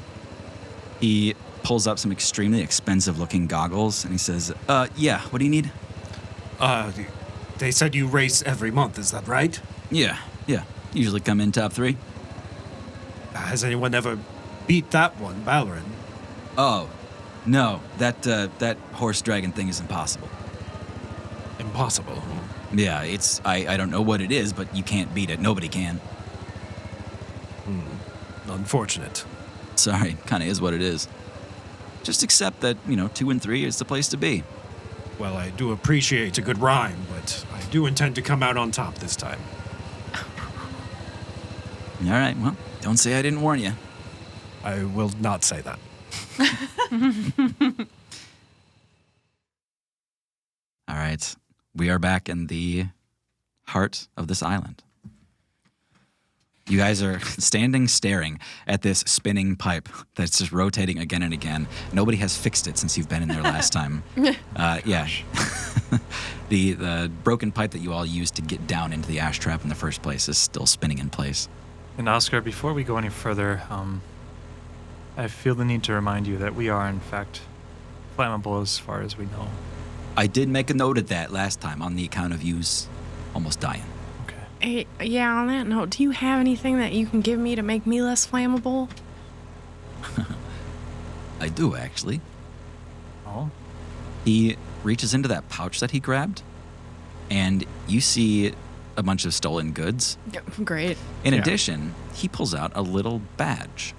A: He pulls up some extremely expensive-looking goggles, and he says, yeah, what do you need?
E: They said you race every month, is that right?
A: Yeah. Usually come in top 3.
E: Has anyone ever beat that one, Ballerin?
A: Oh, no. That horse dragon thing is impossible.
E: Impossible.
A: Yeah, I don't know what it is, but you can't beat it. Nobody can.
E: Unfortunate.
A: Sorry, kind of is what it is. Just accept that, 2 and 3 is the place to be.
E: Well, I do appreciate a good rhyme, but I do intend to come out on top this time.
A: All right, well, don't say I didn't warn you.
E: I will not say that.
A: All right, we are back in the heart of this island. You guys are staring at this spinning pipe that's just rotating again and again. Nobody has fixed it since you've been in there last time. Yeah. The broken pipe that you all used to get down into the ash trap in the first place is still spinning in place.
B: And Oscar, before we go any further, I feel the need to remind you that we are, in fact, flammable as far as we know.
A: I did make a note of that last time on the account of yous almost dying.
C: Hey, yeah, on that note, do you have anything that you can give me to make me less flammable?
A: I do, actually.
B: Oh?
A: He reaches into that pouch that he grabbed, and you see a bunch of stolen goods.
C: Great.
A: In addition, he pulls out a little badge.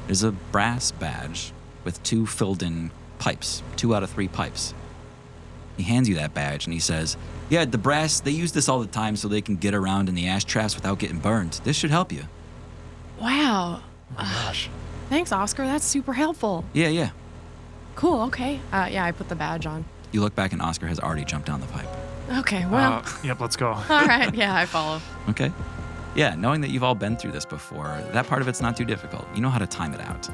A: There's a brass badge with 2 filled-in pipes, 2 out of 3 pipes. He hands you that badge, and he says, yeah, the brass, they use this all the time so they can get around in the ash traps without getting burned. This should help you.
C: Wow.
B: Oh my gosh.
C: Thanks, Oscar. That's super helpful.
A: Yeah.
C: Cool, okay. Yeah, I put the badge on.
A: You look back, and Oscar has already jumped down the pipe.
C: Okay, well.
B: Yep, let's go.
C: All right, yeah, I follow.
A: Okay. Yeah, knowing that you've all been through this before, that part of it's not too difficult. You know how to time it out.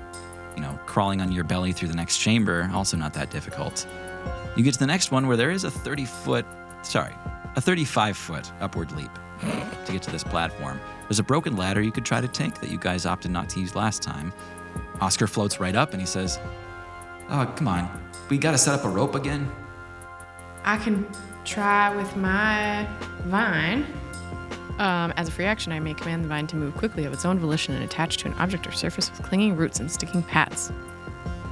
A: Crawling on your belly through the next chamber, also not that difficult. You get to the next one where there is a 35-foot upward leap to get to this platform. There's a broken ladder you could try to take that you guys opted not to use last time. Oscar floats right up and he says, oh, come on. We gotta set up a rope again?
C: I can try with my vine. As a free action, I may command the vine to move quickly of its own volition and attach to an object or surface with clinging roots and sticking paths.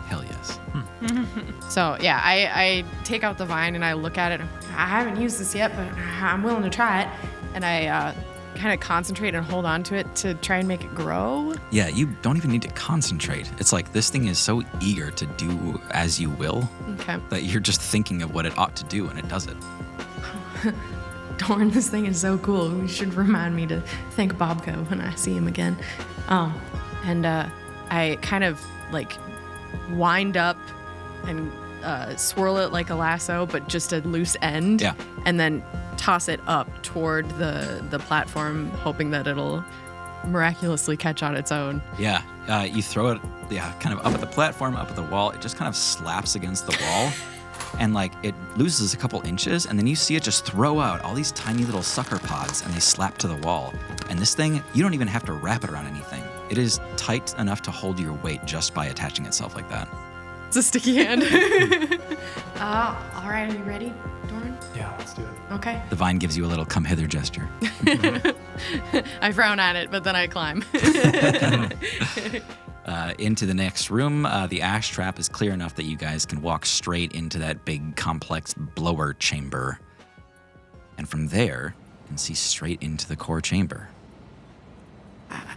A: Hell yes.
C: So, yeah, I take out the vine and I look at it. I haven't used this yet, but I'm willing to try it. And I kind of concentrate and hold on to it to try and make it grow.
A: Yeah, you don't even need to concentrate. It's like this thing is so eager to do as you will that you're just thinking of what it ought to do and it does it.
C: Darn, this thing is so cool. You should remind me to thank Bobco when I see him again. And I kind of like wind up and swirl it like a lasso, but just a loose end.
A: Yeah.
C: And then toss it up toward the platform, hoping that it'll miraculously catch on its own.
A: Yeah. You throw it, kind of up at the platform, up at the wall. It just kind of slaps against the wall. And like it loses a couple inches, and then you see it just throw out all these tiny little sucker pods, and they slap to the wall. And this thing, you don't even have to wrap it around anything. It is tight enough to hold your weight just by attaching itself like that.
C: It's a sticky hand. All right, are you ready, Doran?
B: Yeah, let's do it.
C: Okay.
A: The vine gives you a little come hither gesture.
C: I frown at it, but then I climb.
A: Into the next room, the ash trap is clear enough that you guys can walk straight into that big, complex blower chamber. And from there, you can see straight into the core chamber.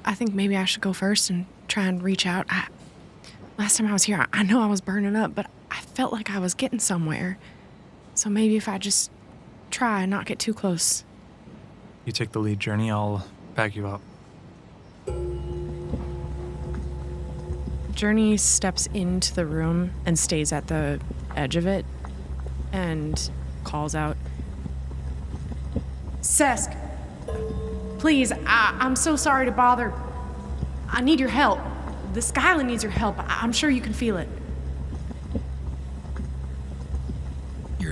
C: I think maybe I should go first and try and reach out. Last time I was here, I know I was burning up, but I felt like I was getting somewhere. So maybe if I just try and not get too close.
B: You take the lead, Journey. I'll back you up.
C: Journey steps into the room and stays at the edge of it and calls out, Sesk, please, I'm so sorry to bother. I need your help. The Skyland needs your help. I'm sure you can feel it.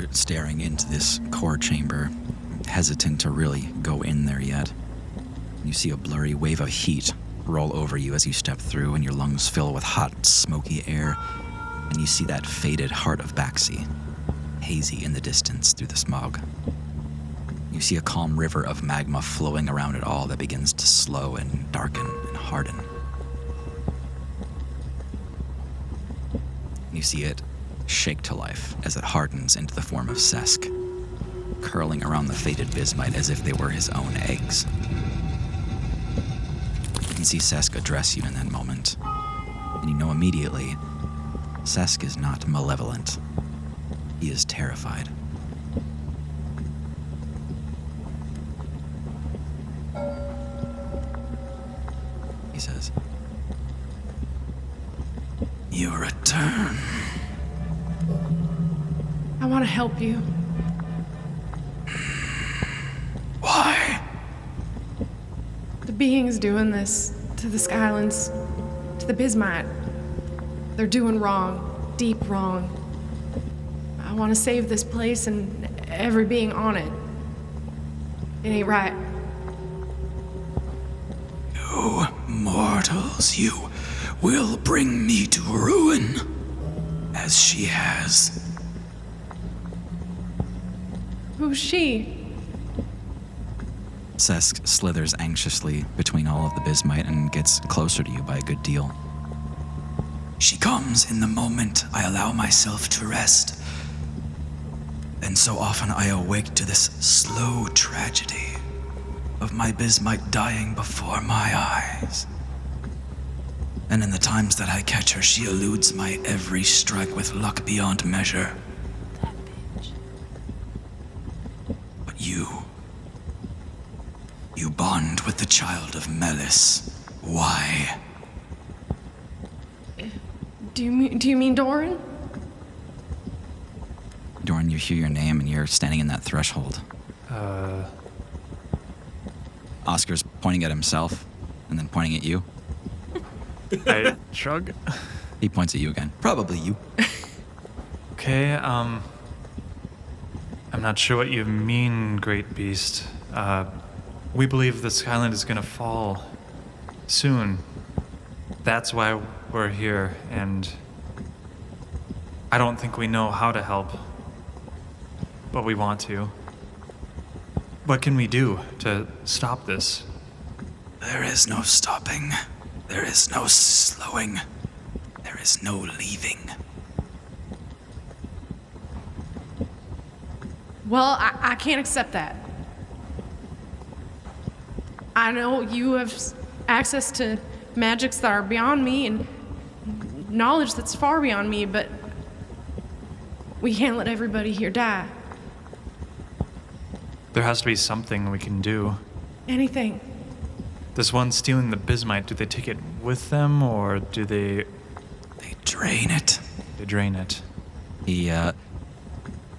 A: You're staring into this core chamber, hesitant to really go in there yet. You see a blurry wave of heat roll over you as you step through, and your lungs fill with hot, smoky air. And you see that faded heart of Baxi, hazy in the distance through the smog. You see a calm river of magma flowing around it all that begins to slow and darken and harden. You see it shake to life as it hardens into the form of Sesk, curling around the faded bismite as if they were his own eggs. You can see Sesk address you in that moment, and you know immediately Sesk is not malevolent. He is terrified. He says, "You return."
C: I want to help you.
A: Why?
C: The beings doing this to the Skylands, to the Bismite. They're doing wrong, deep wrong. I want to save this place and every being on it. It ain't right.
A: You mortals, you will bring me to ruin, as she has.
C: Who's she?
A: Sesk slithers anxiously between all of the bismite and gets closer to you by a good deal. She comes in the moment I allow myself to rest. And so often I awake to this slow tragedy of my bismite dying before my eyes. And in the times that I catch her, she eludes my every strike with luck beyond measure. But you bond with the child of Melis. Why?
C: Do you mean Doran?
A: Doran, you hear your name and you're standing in that threshold. Oscar's pointing at himself and then pointing at you.
B: I shrug.
A: He points at you again. Probably you.
B: Okay, I'm not sure what you mean, Great Beast. We believe the Skyland is gonna fall soon. That's why we're here, and I don't think we know how to help, but we want to. What can we do to stop this?
A: There is no stopping. There is no slowing. There is no leaving.
C: Well, I can't accept that. I know you have access to magics that are beyond me and knowledge that's far beyond me, but we can't let everybody here die.
B: There has to be something we can do.
C: Anything.
B: This one stealing the bismite, do they take it with them, or do they
A: Drain it.
B: drain it?
A: He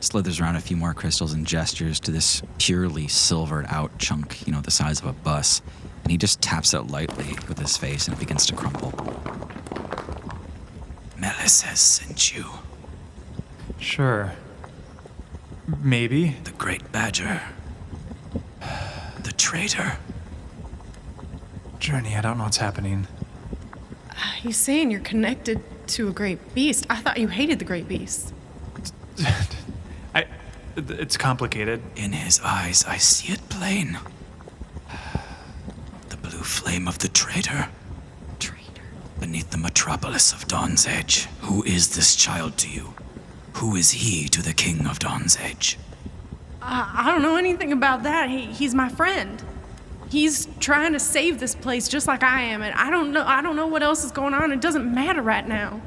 A: slithers around a few more crystals and gestures to this purely silvered out chunk, the size of a bus. And he just taps it lightly with his face and it begins to crumble. Melis has sent you.
B: Sure. Maybe.
A: The Great Badger. The traitor.
B: Journey, I don't know what's happening.
C: He's saying you're connected to a great beast. I thought you hated the great beast.
B: It's complicated.
A: In his eyes, I see it plain. The blue flame of the traitor. Beneath the metropolis of Dawn's Edge. Who is this child to you? Who is he to the king of Dawn's Edge?
C: I don't know anything about that. He's my friend. He's trying to save this place just like I am, and I don't know what else is going on. It doesn't matter right now.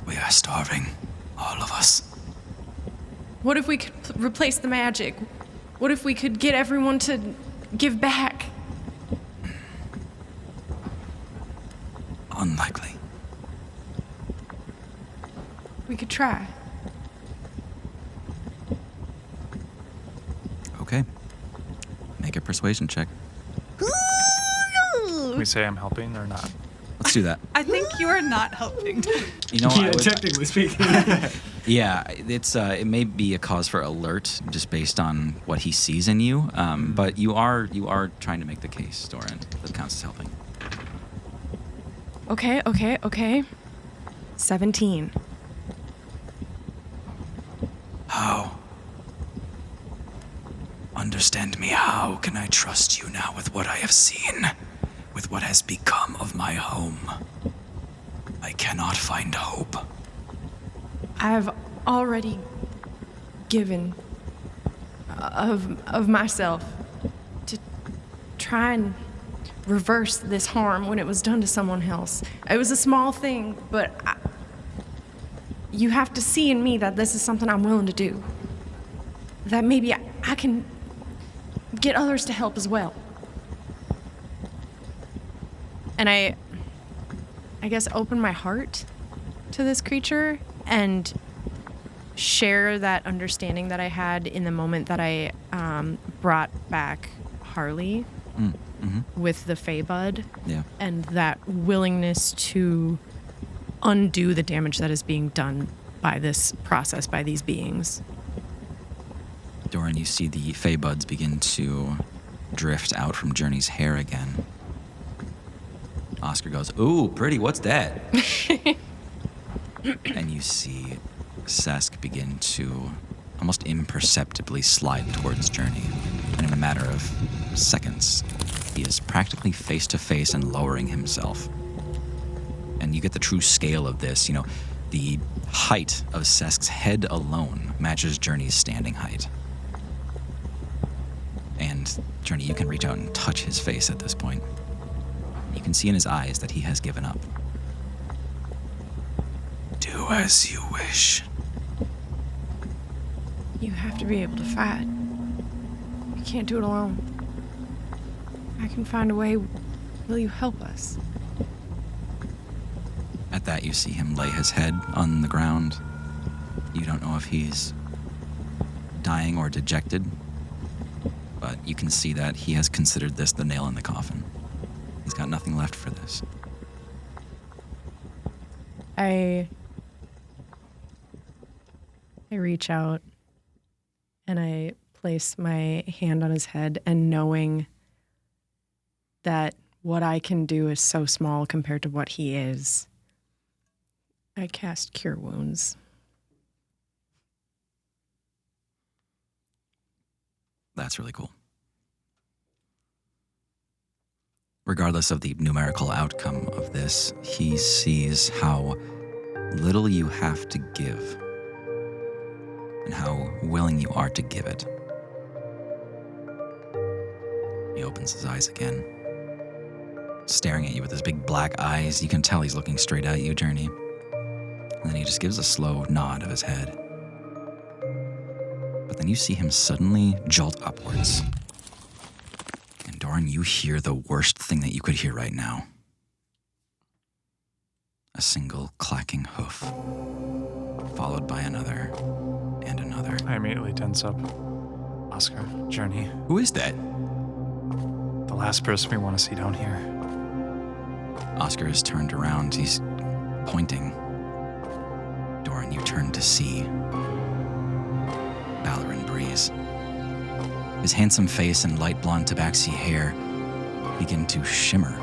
A: We are starving. All of us.
C: What if we could replace the magic? What if we could get everyone to give back?
A: Unlikely.
C: We could try.
A: Okay. Make a persuasion check.
B: Can we say I'm helping or not?
A: Let's do that.
D: I think you are not helping.
A: You know,
H: Yeah, technically speaking.
A: Yeah, it may be a cause for alert just based on what he sees in you, but you are trying to make the case, Doran. The counts as helping.
C: Okay. 17.
A: How? Understand me, how can I trust you now with what I have seen? With what has become of my home? I cannot find hope.
C: I've already given of myself to try and reverse this harm when it was done to someone else. It was a small thing, but you have to see in me that this is something I'm willing to do. That maybe I can get others to help as well. And I guess open my heart to this creature and share that understanding that I had in the moment that I brought back Harley with the Fey Bud.
A: Yeah.
C: And that willingness to undo the damage that is being done by this process, by these beings.
A: Doran, you see the Fey Buds begin to drift out from Journey's hair again. Oscar goes, "Ooh, pretty, what's that?" And you see Sesk begin to almost imperceptibly slide towards Journey. And in a matter of seconds, he is practically face to face and lowering himself. And you get the true scale of this. You know, the height of Sesk's head alone matches Journey's standing height. And Journey, you can reach out and touch his face at this point. You can see in his eyes that he has given up. Do as you wish.
C: You have to be able to fight. You can't do it alone. I can find a way. Will you help us?
A: At that, you see him lay his head on the ground. You don't know if he's dying or dejected, but you can see that he has considered this the nail in the coffin. He's got nothing left for this.
C: I reach out and I place my hand on his head, and knowing that what I can do is so small compared to what he is, I cast Cure Wounds.
A: That's really cool. Regardless of the numerical outcome of this, he sees how little you have to give and how willing you are to give it. He opens his eyes again, staring at you with his big black eyes. You can tell he's looking straight at you, Journey. And then he just gives a slow nod of his head. But then you see him suddenly jolt upwards. And Doran, you hear the worst thing that you could hear right now. A single clacking hoof, followed by another and another.
B: I immediately tense up. Oscar, Journey,
A: Who is that?
B: the last person we want to see down here.
A: Oscar is turned around. He's pointing. Doran, you turn to see Ballerin Breeze. His handsome face and light blonde tabaxi hair begin to shimmer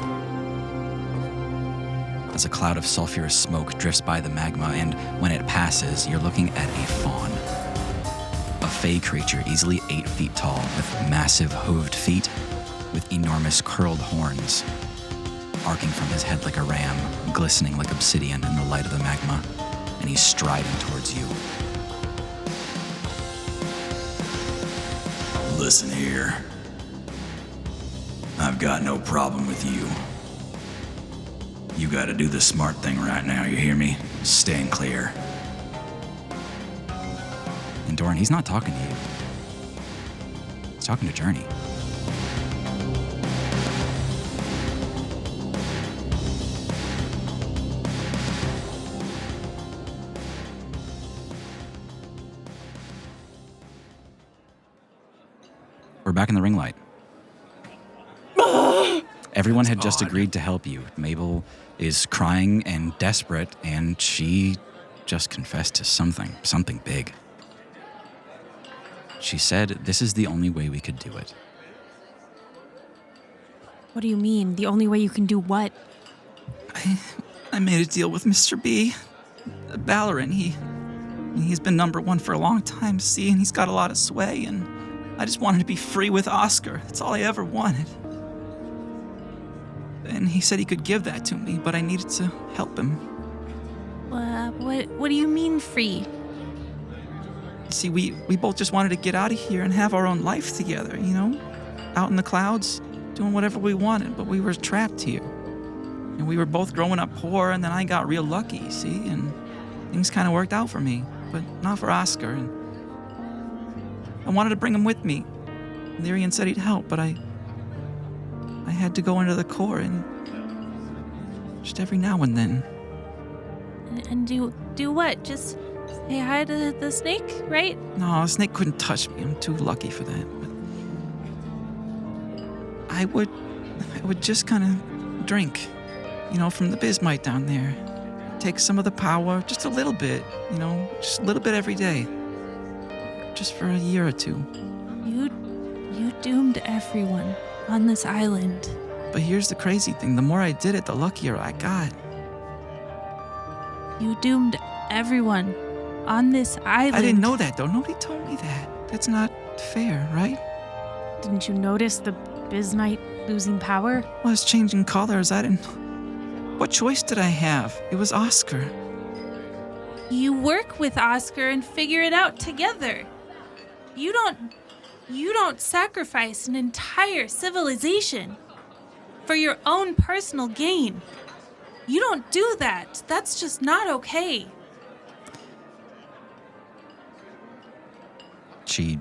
A: as a cloud of sulfurous smoke drifts by the magma, and when it passes, you're looking at a fawn. A fey creature easily 8 feet tall, with massive hooved feet, with enormous curled horns, arcing from his head like a ram, glistening like obsidian in the light of the magma, and he's striding towards you.
G: Listen here. I've got no problem with you. You gotta do the smart thing right now, you hear me? Stand clear.
A: And Doran, he's not talking to you. He's talking to Journey. We're back in the ring light. Everyone had just agreed to help you. Mabel is crying and desperate, and she just confessed to something big. She said this is the only way we could do it.
F: What do you mean? The only way you can do what?
G: I made a deal with Mr. B. Ballerin, he's been number one for a long time, see, and he's got a lot of sway, and I just wanted to be free with Oscar. That's all I ever wanted. And he said he could give that to me, but I needed to help him.
D: What do you mean free?
G: See, we both just wanted to get out of here and have our own life together, you know? Out in the clouds, doing whatever we wanted, but we were trapped here. And we were both growing up poor, and then I got real lucky, see? And things kind of worked out for me, but not for Oscar. And I wanted to bring him with me. Lyrian said he'd help, but I had to go into the core, and just every now and then.
D: And do what? Just say hi to the snake, right?
G: No, a snake couldn't touch me. I'm too lucky for that. But I would just kind of drink, you know, from the bismite down there. Take some of the power, just a little bit, you know, just a little bit every day. Just for a year or two.
D: You doomed everyone on this island.
G: But here's the crazy thing. The more I did it, the luckier I got.
D: You doomed everyone on this island.
G: I didn't know that, though. Nobody told me that. That's not fair, right?
F: Didn't you notice the bismite losing power?
G: Well, it's changing colors. I didn't... What choice did I have? It was Oscar.
D: You work with Oscar and figure it out together. You don't sacrifice an entire civilization for your own personal gain. You don't do that. That's just not okay.
A: She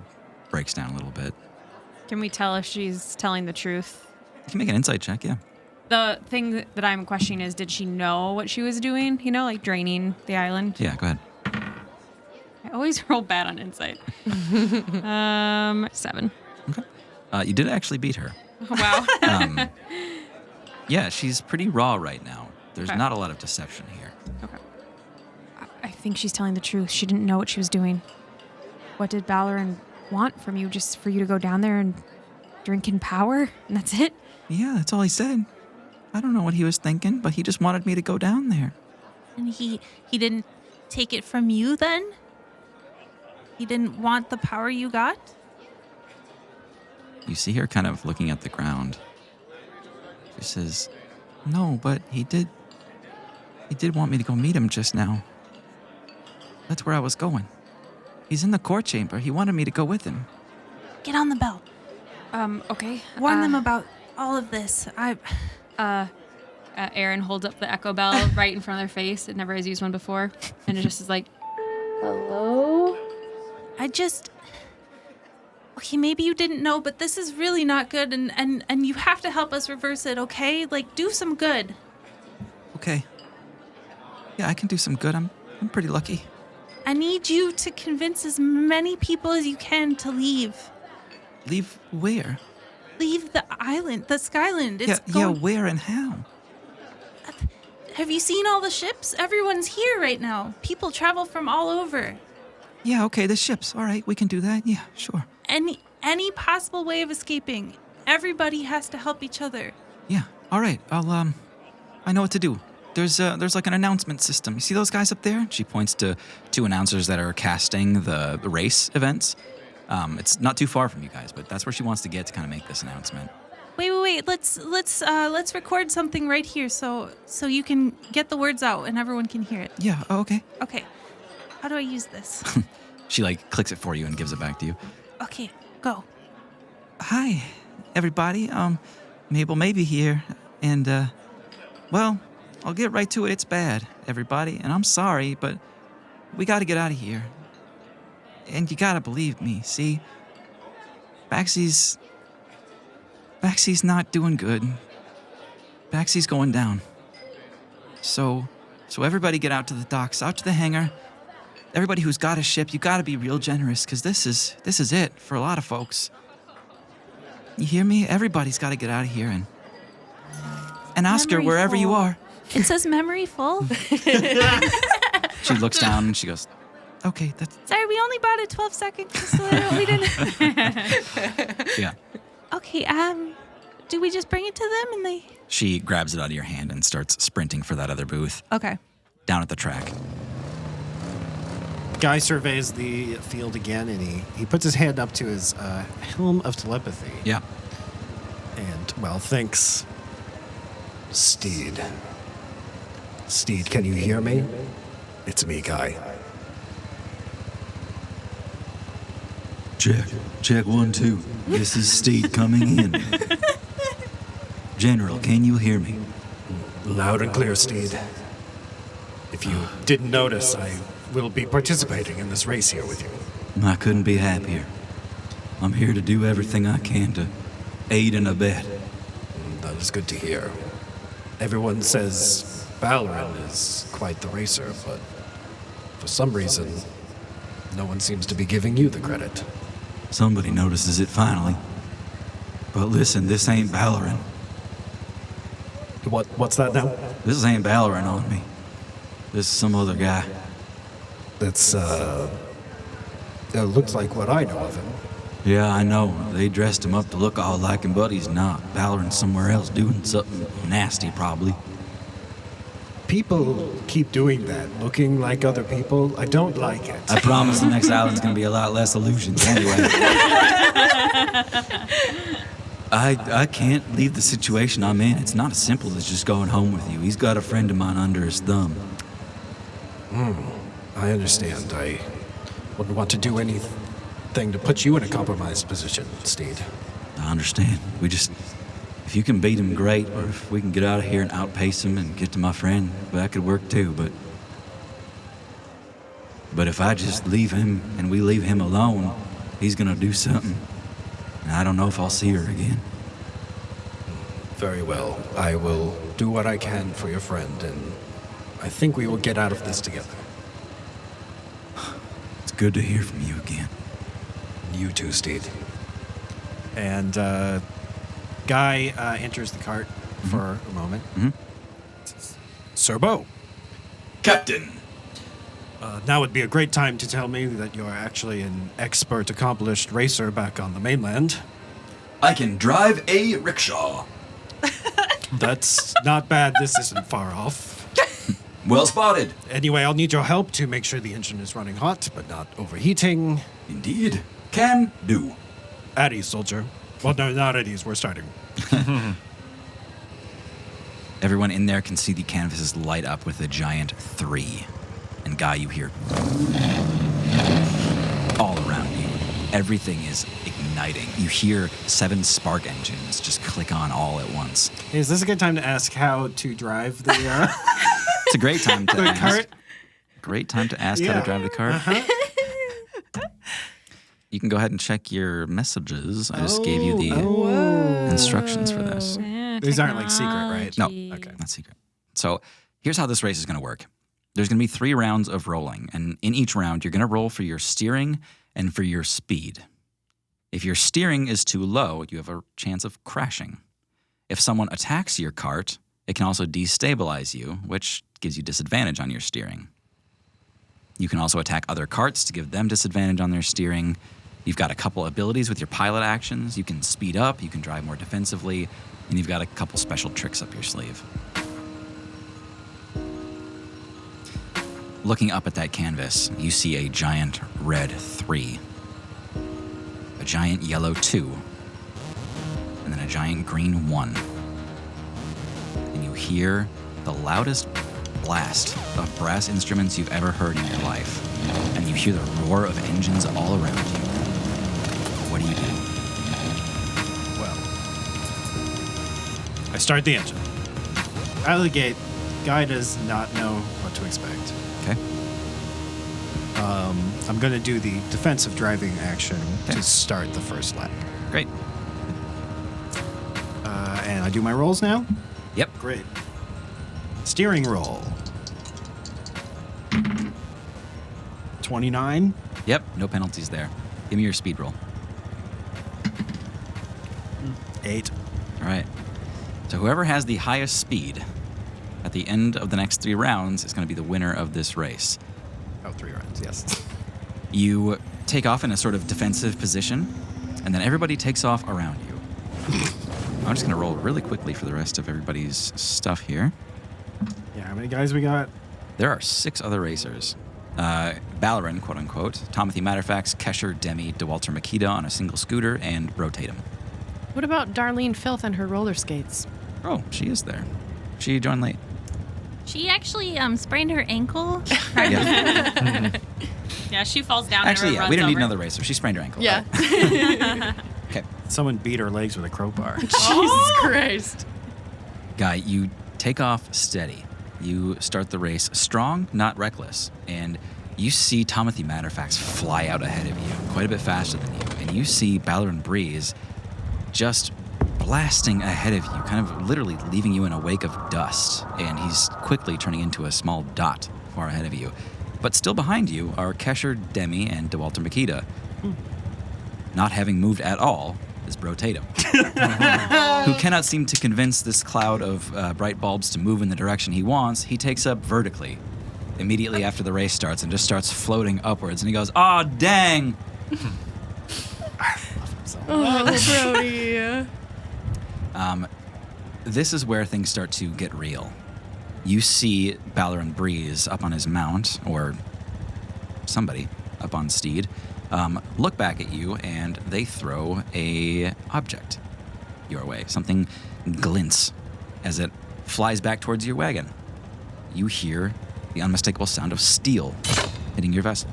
A: breaks down a little bit.
F: Can we tell if she's telling the truth?
A: You can make an insight check, yeah.
F: The thing that I'm questioning is, did she know what she was doing? You know, like draining the island?
A: Yeah, go ahead.
F: I always roll bad on insight. 7.
A: Okay. You did actually beat her.
F: Wow.
A: Yeah, she's pretty raw right now. There's
F: Okay.
A: not a lot of deception here.
F: Okay. I think she's telling the truth. She didn't know what she was doing. What did Ballerin want from you? Just for you to go down there and drink in power? And that's it?
G: Yeah, that's all he said. I don't know what he was thinking, but he just wanted me to go down there.
D: And he didn't take it from you then? He didn't want the power you got?
A: You see her kind of looking at the ground.
G: She says, no, but he did want me to go meet him just now. That's where I was going. He's in the court chamber. He wanted me to go with him.
D: Get on the bell.
F: Okay.
D: Warn them about all of this.
F: Aaron holds up the echo bell right in front of their face. It never has used one before. And it just is like, hello?
D: Okay, maybe you didn't know, but this is really not good, and you have to help us reverse it, okay? Like, do some good.
G: Okay. Yeah, I can do some good. I'm pretty lucky.
D: I need you to convince as many people as you can to leave.
G: Leave where?
D: Leave the island, the Skyland.
G: Yeah, where and how?
D: Have you seen all the ships? Everyone's here right now. People travel from all over.
G: Yeah, okay, the ships. All right, we can do that. Yeah, sure.
D: Any possible way of escaping. Everybody has to help each other.
G: Yeah, all right. I know what to do. There's like an announcement system. You see those guys up there? She points to 2 announcers that are casting the race events. It's not too far from you guys, but that's where she wants to get to kind of make this announcement.
D: Wait. Let's record something right here so you can get the words out and everyone can hear it.
G: Yeah, okay.
D: Okay. How do I use this?
A: She like clicks it for you and gives it back to you.
D: Okay, go.
G: Hi, everybody. Mabel may be here, and well, I'll get right to it. It's bad, everybody, and I'm sorry, but we got to get out of here. And you gotta believe me. See, Baxi's not doing good. Baxi's going down. So everybody get out to the docks, out to the hangar. Everybody who's got a ship, you gotta be real generous, because this is it for a lot of folks. You hear me? Everybody's got to get out of here, and Oscar,
D: Memory
G: wherever you
D: full.
G: are.
D: It says memory full.
A: She looks down and she goes, okay, that's...
D: Sorry, we only bought it 12 seconds. So we didn't.
A: Yeah.
D: Okay, do we just bring it to them and they...
A: She grabs it out of your hand and starts sprinting for that other booth
D: Okay.
A: down at the track.
H: Guy surveys the field again, and he puts his hand up to his helm of telepathy.
A: Yeah.
H: And, well, thinks. Steed. Steed, can you hear me? It's me, Guy.
G: Check 1, 2. This is Steed coming in. General, can you hear me?
H: Loud and clear, Steed. If you didn't notice, I will be participating in this race here with you.
G: I couldn't be happier. I'm here to do everything I can to aid and abet.
H: That is good to hear. Everyone says Balrin is quite the racer, but for some reason, no one seems to be giving you the credit.
G: Somebody notices it finally. But listen, this ain't Balrin.
H: What's that now?
G: This ain't Balrin on me. This is some other guy.
H: That's, it looks like what I know of him.
G: Yeah, I know. They dressed him up to look all like him, but he's not. Balrin's somewhere else doing something nasty, probably.
H: People keep doing that, looking like other people. I don't like it.
G: I promise the next island's gonna be a lot less illusions anyway. I can't leave the situation I'm in. It's not as simple as just going home with you. He's got a friend of mine under his thumb.
H: I understand. I wouldn't want to do anything to put you in a compromised position, Steed.
G: I understand. If you can beat him, great. Or if we can get out of here and outpace him and get to my friend, that could work too. But if I just leave him and we leave him alone, he's gonna do something. And I don't know if I'll see her again.
H: Very well. I will do what I can for your friend, and I think we will get out of this together.
G: It's good to hear from you again.
H: You too, Steed. And Guy enters the cart for a moment. Sir Bo,
G: Captain!
H: now would be a great time to tell me that you're actually an expert, accomplished racer back on the mainland.
G: I can drive a rickshaw.
H: That's not bad. This isn't far off.
G: Well spotted.
H: Anyway, I'll need your help to make sure the engine is running hot, but not overheating.
G: Indeed. Can do.
H: At ease, soldier. Well, no, not at ease. We're starting.
A: Everyone in there can see the canvases light up with a giant 3. And Guy, you hear all around you. Everything is igniting. You hear 7 spark engines just click on all at once.
H: Is this a good time to ask how to drive the
A: It's a great time to ask.
H: cart?
A: Great time to ask how to drive the cart. You can go ahead and check your messages. I just gave you the instructions for this.
H: These aren't like secret, right?
A: No,
H: Okay.
A: not secret. So here's how this race is going to work. There's going to be 3 rounds of rolling, and in each round, you're going to roll for your steering and for your speed. If your steering is too low, you have a chance of crashing. If someone attacks your cart, it can also destabilize you, which gives you disadvantage on your steering. You can also attack other carts to give them disadvantage on their steering. You've got a couple abilities with your pilot actions. You can speed up, you can drive more defensively, and you've got a couple special tricks up your sleeve. Looking up at that canvas, you see a giant red 3, a giant yellow 2, and then a giant green 1. And you hear the loudest blast of brass instruments you've ever heard in your life. And you hear the roar of engines all around you. What do you do?
H: Well, I start the engine. Out of the gate, Guy does not know what to expect.
A: Okay.
H: I'm going to do the defensive driving action to start the first lap.
A: Great.
H: And I do my rolls now?
A: Yep.
H: Great. Steering roll. 29.
A: Yep, no penalties there. Give me your speed roll.
H: 8.
A: All right. So whoever has the highest speed at the end of the next 3 rounds is going to be the winner of this race.
E: Oh, 3 rounds, yes.
A: You take off in a sort of defensive position, and then everybody takes off around you. I'm just going to roll really quickly for the rest of everybody's stuff here.
E: Yeah, how many guys we got?
A: There are 6 other racers. Ballerin, quote unquote, Tomothy Matterfax, Kesher, Demi, DeWalter Makita on a single scooter, and Rotatum.
C: What about Darlene Filth and her roller skates?
A: Oh, she is there. She joined late.
D: She actually sprained her ankle.
A: Yeah.
F: Yeah, she falls down.
A: Actually,
F: and
A: yeah,
F: runs
A: we don't need
F: over.
A: another racer. She sprained her ankle.
C: Yeah.
A: Okay.
E: Someone beat her legs with a crowbar.
C: Jesus Christ.
A: Guy, you take off steady. You start the race strong, not reckless. And you see Tomothy Matterfax fly out ahead of you, quite a bit faster than you. And you see Ballerin Breeze just blasting ahead of you, kind of literally leaving you in a wake of dust. And he's quickly turning into a small dot far ahead of you. But still behind you are Kesher, Demi, and DeWalter Makita. Not having moved at all is Bro Tatum, who cannot seem to convince this cloud of bright bulbs to move in the direction he wants. He takes up vertically immediately after the race starts and just starts floating upwards. And he goes, "Aw, dang!"
C: Oh, Brody.
A: This is where things start to get real. You see Ballerin Breeze up on his mount, or somebody up on steed, look back at you, and they throw a object your way. Something glints as it flies back towards your wagon. You hear the unmistakable sound of steel hitting your vessel.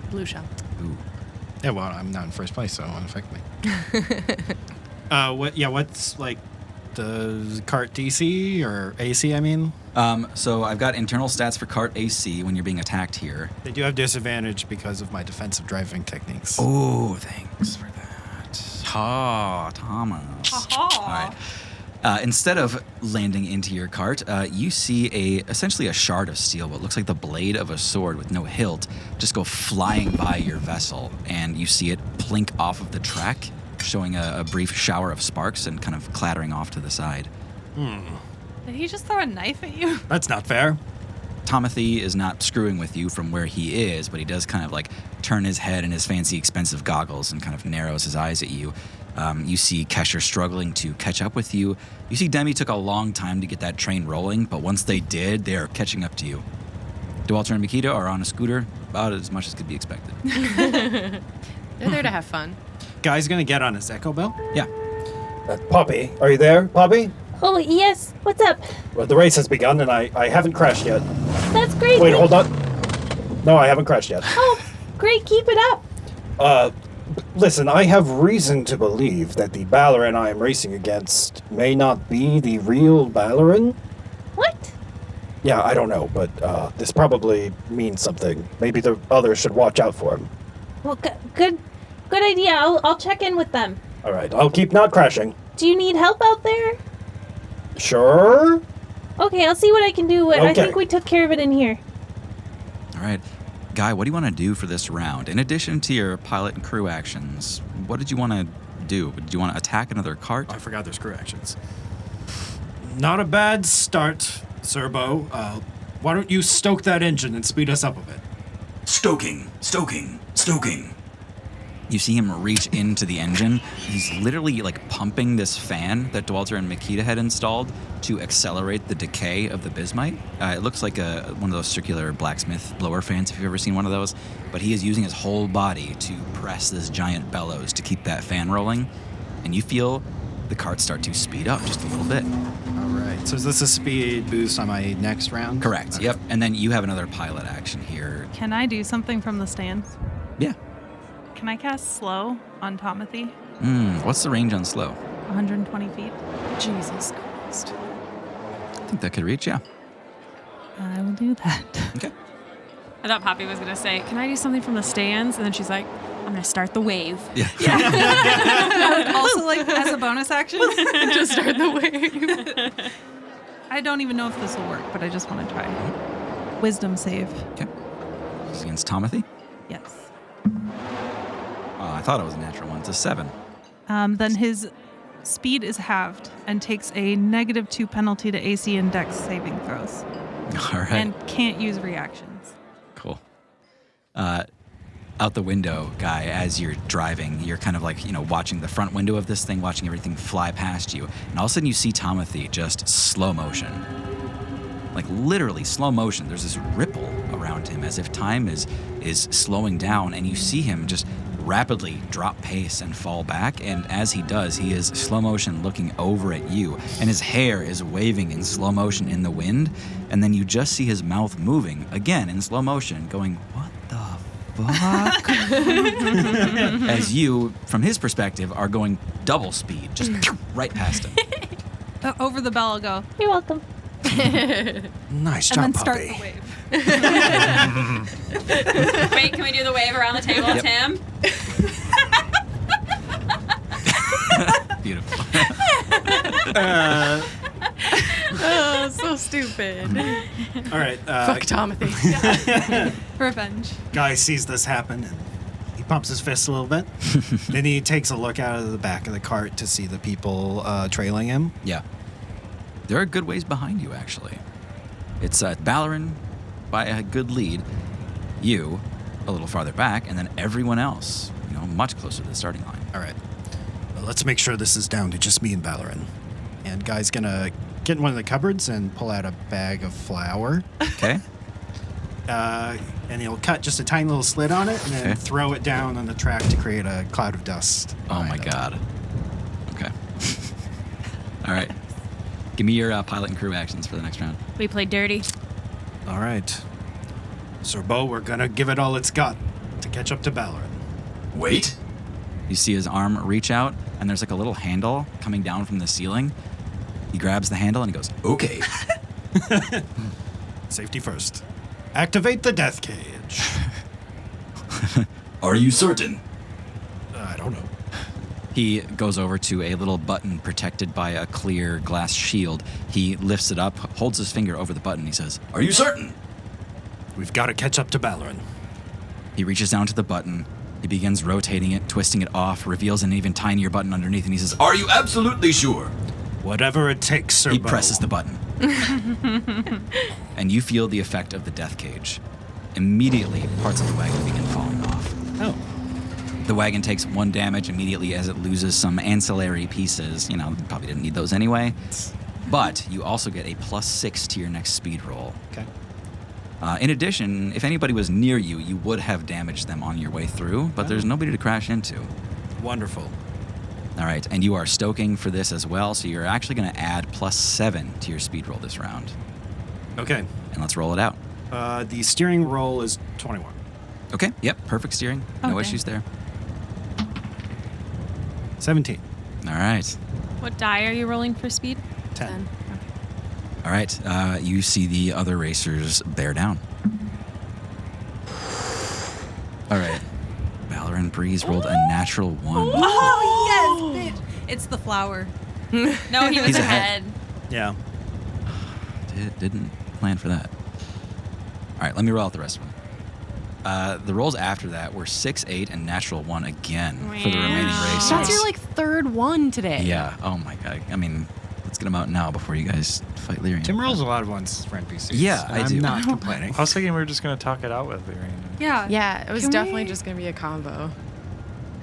C: Blue shell.
A: Ooh.
E: Yeah, well, I'm not in first place, so it won't affect me. What's like the cart DC or AC, I mean?
A: So I've got internal stats for cart AC when you're being attacked here.
E: They do have disadvantage because of my defensive driving techniques.
A: Oh, thanks for that. Ha, Thomas. All right. Instead of landing into your cart, you see essentially a shard of steel, what looks like the blade of a sword with no hilt, just go flying by your vessel, and you see it plink off of the track, showing a brief shower of sparks and kind of clattering off to the side.
D: Did he just throw a knife at you?
E: That's not fair.
A: Tomothy is not screwing with you from where he is, but he does kind of like turn his head in his fancy, expensive goggles and kind of narrows his eyes at you. You see Kesher struggling to catch up with you. You see Demi took a long time to get that train rolling, but once they did, they are catching up to you. DeWalter and Makita are on a scooter, about as much as could be expected.
C: They're there to have fun.
E: Guy's gonna get on his Echo Bell.
A: Yeah.
I: Poppy, are you there? Poppy?
J: Oh, yes. What's up?
I: Well, the race has begun, and I haven't crashed yet.
J: That's great.
I: Wait, hold on. No, I haven't crashed yet.
J: Oh, great. Keep it up.
I: Listen, I have reason to believe that the Ballerin I am racing against may not be the real Ballerin.
J: What?
I: Yeah, I don't know, but this probably means something. Maybe the others should watch out for him.
J: Well, good idea. I'll check in with them.
I: All right, I'll keep not crashing.
J: Do you need help out there?
I: Sure.
J: Okay, I'll see what I can do. I
I: Okay.
J: think we took care of it in here.
A: All right. Guy, what do you want to do for this round? In addition to your pilot and crew actions, what did you want to do? Did you want to attack another cart?
E: Oh, I forgot there's crew actions. Not a bad start, Serbo. Why don't you stoke that engine and speed us up a bit?
G: Stoking.
A: You see him reach into the engine. He's literally like pumping this fan that DeWalter and Makita had installed to accelerate the decay of the bismite. It looks like one of those circular blacksmith blower fans, if you've ever seen one of those. But he is using his whole body to press this giant bellows to keep that fan rolling. And you feel the cart start to speed up just a little bit.
E: All right. So is this a speed boost on my next round?
A: Correct.
E: Okay.
A: Yep. And then you have another pilot action here.
D: Can I do something from the stands?
A: Yeah.
D: Can I cast slow on Tomothy?
A: What's the range on slow?
D: 120 feet.
C: Jesus Christ.
A: I think that could reach, yeah.
D: I will do that.
A: Okay.
F: I thought Poppy was going to say, can I do something from the stands? And then she's like, I'm going to start the wave.
A: Yeah.
D: Also, like, as a bonus action,
C: Just start the wave.
D: I don't even know if this will work, but I just want to try. Wisdom save.
A: Okay. This is against Tomothy?
D: Yes.
A: Oh, I thought it was a natural one. It's a 7.
D: Then his speed is halved and takes a -2 penalty to AC and Dex saving throws.
A: All right.
D: And can't use reactions.
A: out the window, Guy, as you're driving, you're kind of like, watching the front window of this thing, watching everything fly past you. And all of a sudden you see Timothy just slow motion. Like literally slow motion. There's this ripple around him as if time is slowing down, and you see him just rapidly drop pace and fall back. And as he does, he is slow motion looking over at you, and his hair is waving in slow motion in the wind. And then you just see his mouth moving again in slow motion, going, "What the fuck?" As you, from his perspective, are going double speed, just right past him.
D: Over the bell, I'll go,
J: You're welcome.
E: Nice
D: and
E: job,
D: then start
E: puppy.
D: the wave.
F: Wait, can we do the wave around the table,
A: Yep.
F: Tim?
A: Beautiful.
C: Oh, so stupid.
E: All right.
C: Fuck Timothy.
D: Revenge.
E: Guy sees this happen and he pumps his fist a little bit. Then he takes a look out of the back of the cart to see the people trailing him.
A: Yeah. There are good ways behind you, actually. It's Ballerin by a good lead, you a little farther back, and then everyone else, much closer to the starting line.
E: All right. Well, let's make sure this is down to just me and Ballerin. And Guy's going to get in one of the cupboards and pull out a bag of flour.
A: Okay?
E: And he'll cut just a tiny little slit on it and then
A: Okay.
E: throw it down on the track to create a cloud of dust.
A: Oh my
E: behind him.
A: god. Okay. All right. Give me your pilot and crew actions for the next round.
F: We played dirty.
E: All right. Sir Bo, we're going to give it all it's got to catch up to Ballerin.
G: Wait.
A: You see his arm reach out, and there's like a little handle coming down from the ceiling. He grabs the handle and he goes,
G: Okay.
E: Safety first. Activate the death cage.
G: Are you certain?
E: I don't know.
A: He goes over to a little button protected by a clear glass shield. He lifts it up, holds his finger over the button. He says,
G: Are you certain?
E: We've got to catch up to Ballerin.
A: he reaches down to the button. He begins rotating it, twisting it off, reveals an even tinier button underneath, and he says,
G: Are you absolutely sure?
E: Whatever it takes, Sir
A: He
E: Bo.
A: presses the button. And you feel the effect of the death cage. Immediately, parts of the wagon begin falling off.
E: Oh.
A: The wagon takes 1 damage immediately as it loses some ancillary pieces. Probably didn't need those anyway. But you also get a +6 to your next speed roll.
E: Okay.
A: In addition, if anybody was near you, you would have damaged them on your way through, but there's nobody to crash into.
E: Wonderful.
A: All right, and you are stoking for this as well, so you're actually going to add +7 to your speed roll this round.
E: Okay.
A: And let's roll it out.
E: The steering roll is 21.
A: Okay, yep, perfect steering. No
D: Okay.
A: issues there.
E: 17.
A: All right.
F: What die are you rolling for speed?
E: 10.
A: All right, you see the other racers bear down. All right. Valorant Breeze rolled a natural 1.
D: Oh, yes, bitch. It's the flower.
F: No, he was
A: He's
F: ahead.
A: ahead.
E: Yeah.
A: Didn't plan for that. All right, let me roll out the rest of them. The rolls after that were 6, 8, and natural 1 again for the remaining racers.
C: That's your third one today.
A: Yeah. Oh my god. I mean, let's get them out now before you guys fight Lyrian.
E: Tim rolls a lot of ones for NPCs.
A: Yeah,
E: and
A: I do.
E: I'm not complaining.
B: I was thinking we were just going to talk it out with Lyrian.
D: Yeah.
C: Yeah, it was
D: Can
C: definitely
D: we-
C: just going to be a combo.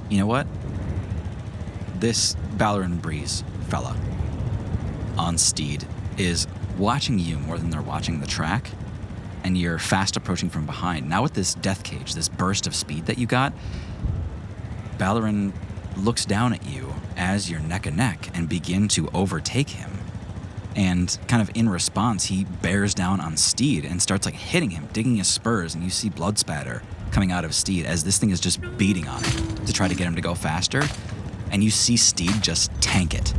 A: You know what? This Ballerin Breeze fella on Steed is watching you more than they're watching the track, and you're fast approaching from behind. Now with this death cage, this burst of speed that you got, Ballerin looks down at you as you're neck and neck and begin to overtake him. And kind of in response, he bears down on Steed and starts hitting him, digging his spurs, and you see blood spatter coming out of Steed as this thing is just beating on him to try to get him to go faster. And you see Steed just tank it.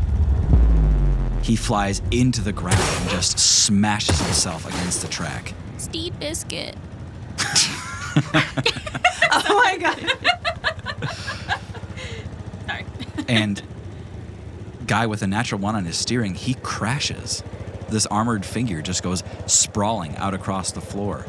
A: He flies into the ground and just smashes himself against the track.
F: Steed biscuit.
D: Oh my god.
F: Sorry.
A: And guy with a natural 1 on his steering, he crashes. This armored figure just goes sprawling out across the floor.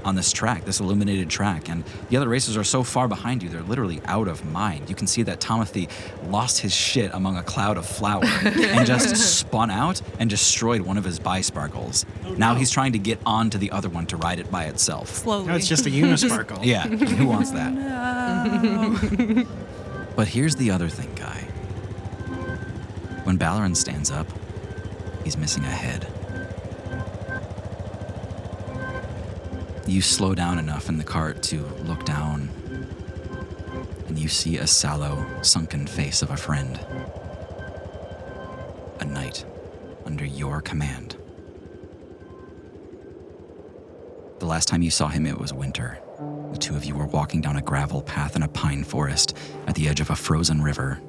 A: on this track, this illuminated track, and the other racers are so far behind you, they're literally out of mind. You can see that Timothy lost his shit among a cloud of flour and just spun out and destroyed one of his bi-sparkles. Now he's trying to get onto the other one to ride it by itself.
D: Slowly.
E: No, it's just a unisparkle.
A: Yeah, who wants that?
D: No.
A: But here's the other thing, Guy. When Balaran stands up, he's missing a head. You slow down enough in the cart to look down, and you see a sallow, sunken face of a friend. A knight under your command. The last time you saw him, it was winter. The two of you were walking down a gravel path in a pine forest at the edge of a frozen river.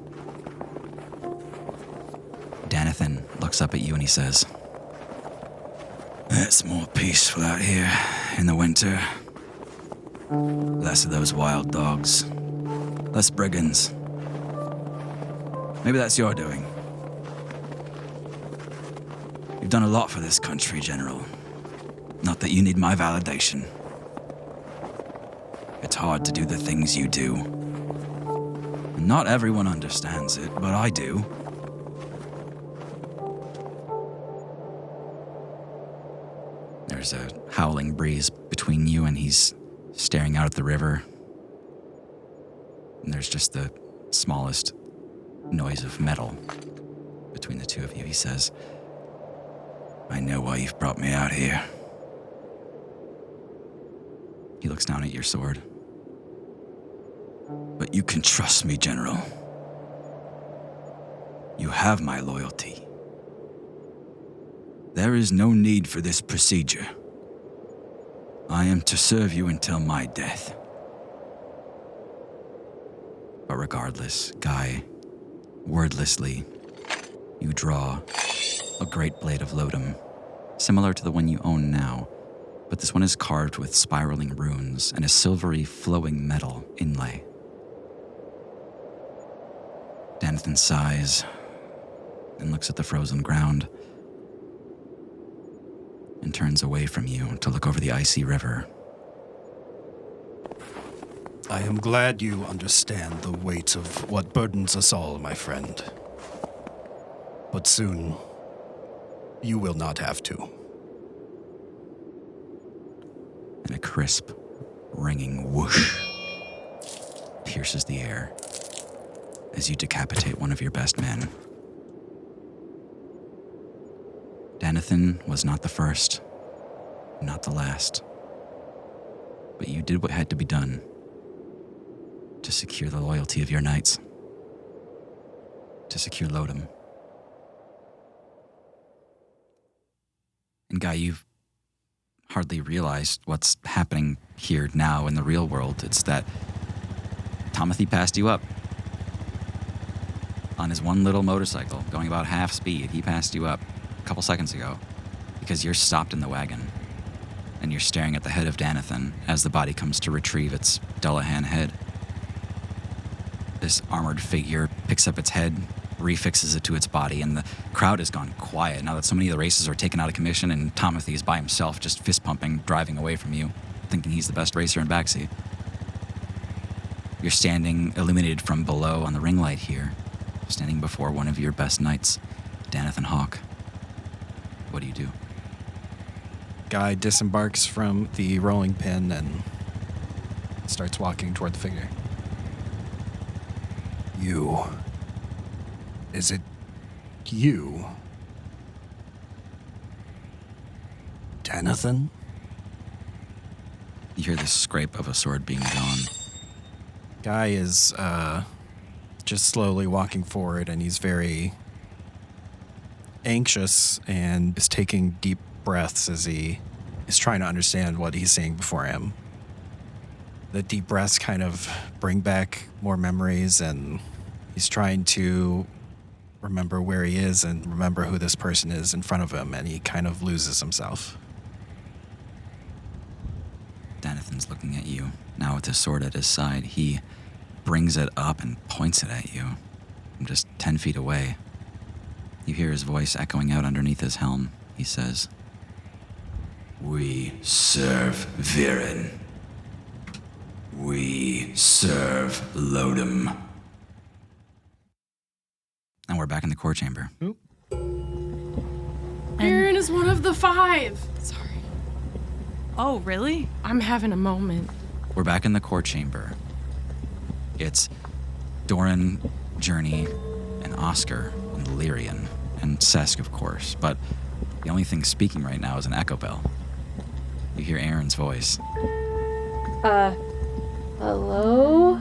A: Danathan looks up at you and he says, "It's more peaceful out here in the winter. Less of those wild dogs. Less brigands. Maybe that's your doing. You've done a lot for this country, General. Not that you need my validation. It's hard to do the things you do. Not everyone understands it, but I do. There's a howling breeze between you, and he's staring out at the river. And there's just the smallest noise of metal between the two of you. He says, "I know why you've brought me out here." He looks down at your sword. "But you can trust me, General. You have my loyalty. There is no need for this procedure. I am to serve you until my death." But regardless, Guy, wordlessly, you draw a great blade of Lodum, similar to the one you own now, but this one is carved with spiraling runes and a silvery flowing metal inlay. Danathan sighs and looks at the frozen ground and turns away from you to look over the icy river.
H: I am glad you understand the weight of what burdens us all, my friend. But soon, you will not have to.
A: And a crisp, ringing whoosh pierces the air as you decapitate one of your best men. Danathan was not the first, not the last, but you did what had to be done to secure the loyalty of your knights, to secure Lodum. And Guy, you've hardly realized what's happening here now in the real world. It's that Timothy passed you up on his one little motorcycle, going about half speed. He passed you up a couple seconds ago because you're stopped in the wagon and you're staring at the head of Danathan as the body comes to retrieve its Dullahan head. This armored figure picks up its head, refixes it to its body, and the crowd has gone quiet now that so many of the races are taken out of commission and Timothy is by himself just fist-pumping, driving away from you, thinking he's the best racer in Baxi. You're standing illuminated from below on the ring light here, standing before one of your best knights, Danathan Hawk. What do you do?
E: Guy disembarks from the rolling pin and starts walking toward the figure.
H: You. Is it you? Danathan?
A: You hear the scrape of a sword being drawn.
E: Guy is just slowly walking forward, and he's very anxious and is taking deep breaths as he is trying to understand what he's seeing before him. The deep breaths kind of bring back more memories, and he's trying to remember where he is and remember who this person is in front of him, and he kind of loses himself.
A: Danathan's looking at you, now with his sword at his side. He brings it up and points it at you from just 10 feet away. You hear his voice echoing out underneath his helm. He says,
G: We serve Viren. We serve Lodum.
A: And we're back in the core chamber.
C: Aaron is one of the 5. Sorry.
D: Oh, really?
C: I'm having a moment.
A: We're back in the core chamber. It's Doran, Journey, and Oscar, and Lyrian, and Sesk, of course. But the only thing speaking right now is an echo bell. You hear Aaron's voice.
J: Hello?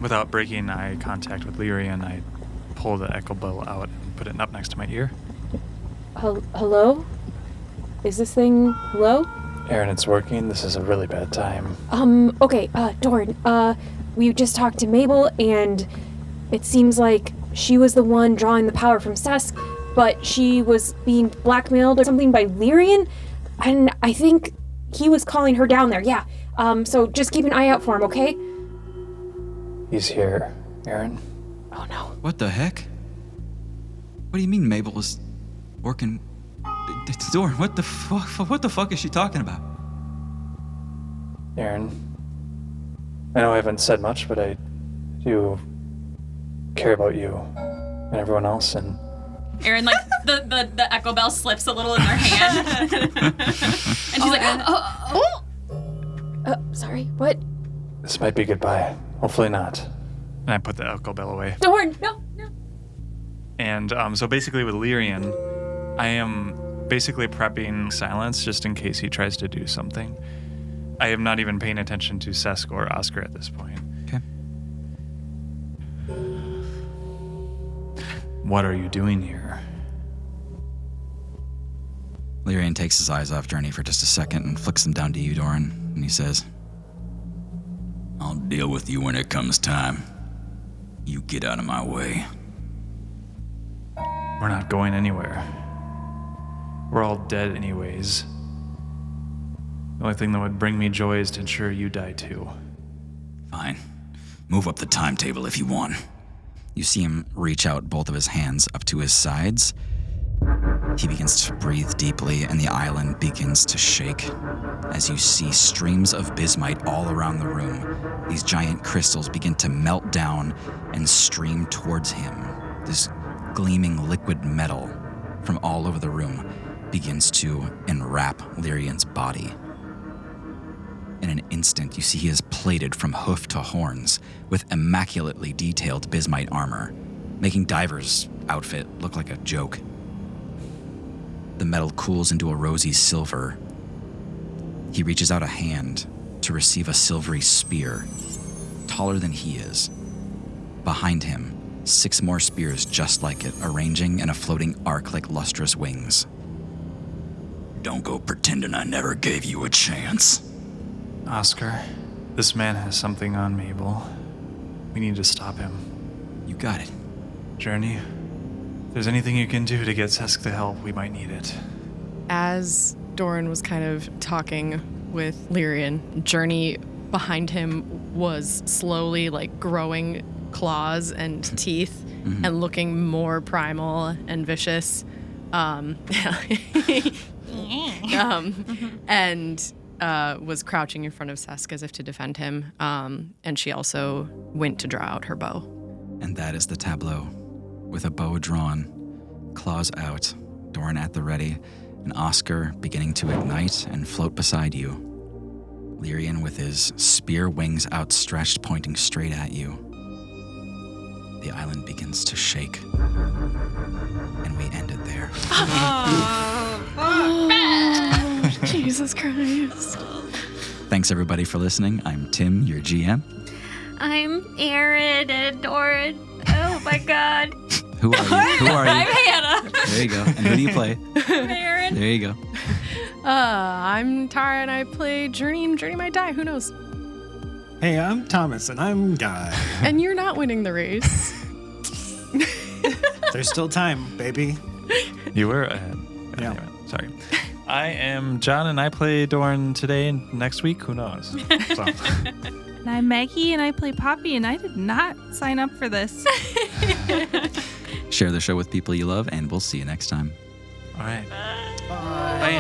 B: Without breaking eye contact with Lyrian, I pull the echo bell out and put it up next to my ear.
J: Hello? Is this thing hello?
B: Aaron, it's working. This is a really bad time.
J: Okay, Doran, we just talked to Mabel, and it seems like she was the one drawing the power from Sesk, but she was being blackmailed or something by Lyrian, and I think he was calling her down there, yeah. So just keep an eye out for him, okay?
B: He's here, Aaron.
J: Oh no.
A: What the heck? What do you mean Mabel was working? Doran, what the fuck is she talking about?
B: Aaron, I know I haven't said much, but I do care about you and everyone else, and
F: Aaron, like, the echo bell slips a little in their hand. And she's like,
J: Sorry, what?
B: this might be goodbye. Hopefully not. And I put the echo bell away.
J: Doran, no.
B: And so basically with Lyrian, I am basically prepping silence just in case he tries to do something. I am not even paying attention to Sesk or Oscar at this point.
A: Okay.
B: What are you doing here?
A: Lyrian takes his eyes off Journey for just a second and flicks them down to you, Doran, and he says,
G: I'll deal with you when it comes time. You get out of my way.
B: We're not going anywhere. We're all dead anyways. The only thing that would bring me joy is to ensure you die too.
G: Fine. Move up the timetable if you want.
A: You see him reach out both of his hands up to his sides. He begins to breathe deeply, and the island begins to shake. As you see streams of bismite all around the room, these giant crystals begin to melt down and stream towards him. This gleaming liquid metal from all over the room begins to enwrap Lyrian's body. In an instant, you see he is plated from hoof to horns with immaculately detailed bismite armor, making Diver's outfit look like a joke. The metal cools into a rosy silver. He reaches out a hand to receive a silvery spear, taller than he is. Behind him, 6 more spears just like it, arranging in a floating arc like lustrous wings.
G: Don't go pretending I never gave you a chance.
B: Oscar, this man has something on Mabel. We need to stop him.
A: You got it.
B: Journey, if there's anything you can do to get Sesk the help, we might need it.
C: As Doran was kind of talking with Lyrian, Journey behind him was slowly like growing claws and teeth and looking more primal and vicious. And was crouching in front of Sesk as if to defend him. And she also went to draw out her bow.
A: And that is the tableau. With a bow drawn, claws out, Doran at the ready, and Oscar beginning to ignite and float beside you. Lyrian with his spear wings outstretched, pointing straight at you. The island begins to shake. And we end it there.
C: Jesus Christ.
A: Thanks everybody for listening. I'm Tim, your GM.
F: I'm Aaron and Doran. Oh my God.
A: Who are you? Who are you?
F: I'm Hannah.
A: There you go. And who do you play?
F: I'm Aaron.
A: There you go.
C: I'm Tara and I play Journey, and Journey might die. Who knows?
E: Hey, I'm Thomas, and I'm Guy.
C: And you're not winning the race.
E: There's still time, baby.
B: You were ahead.
E: Yeah.
B: Anyway, sorry. I am John, and I play Doran today and next week. Who knows? So.
D: And I'm Maggie, and I play Poppy, and I did not sign up for this.
A: Share the show with people you love, and we'll see you next time.
B: All right. Bye.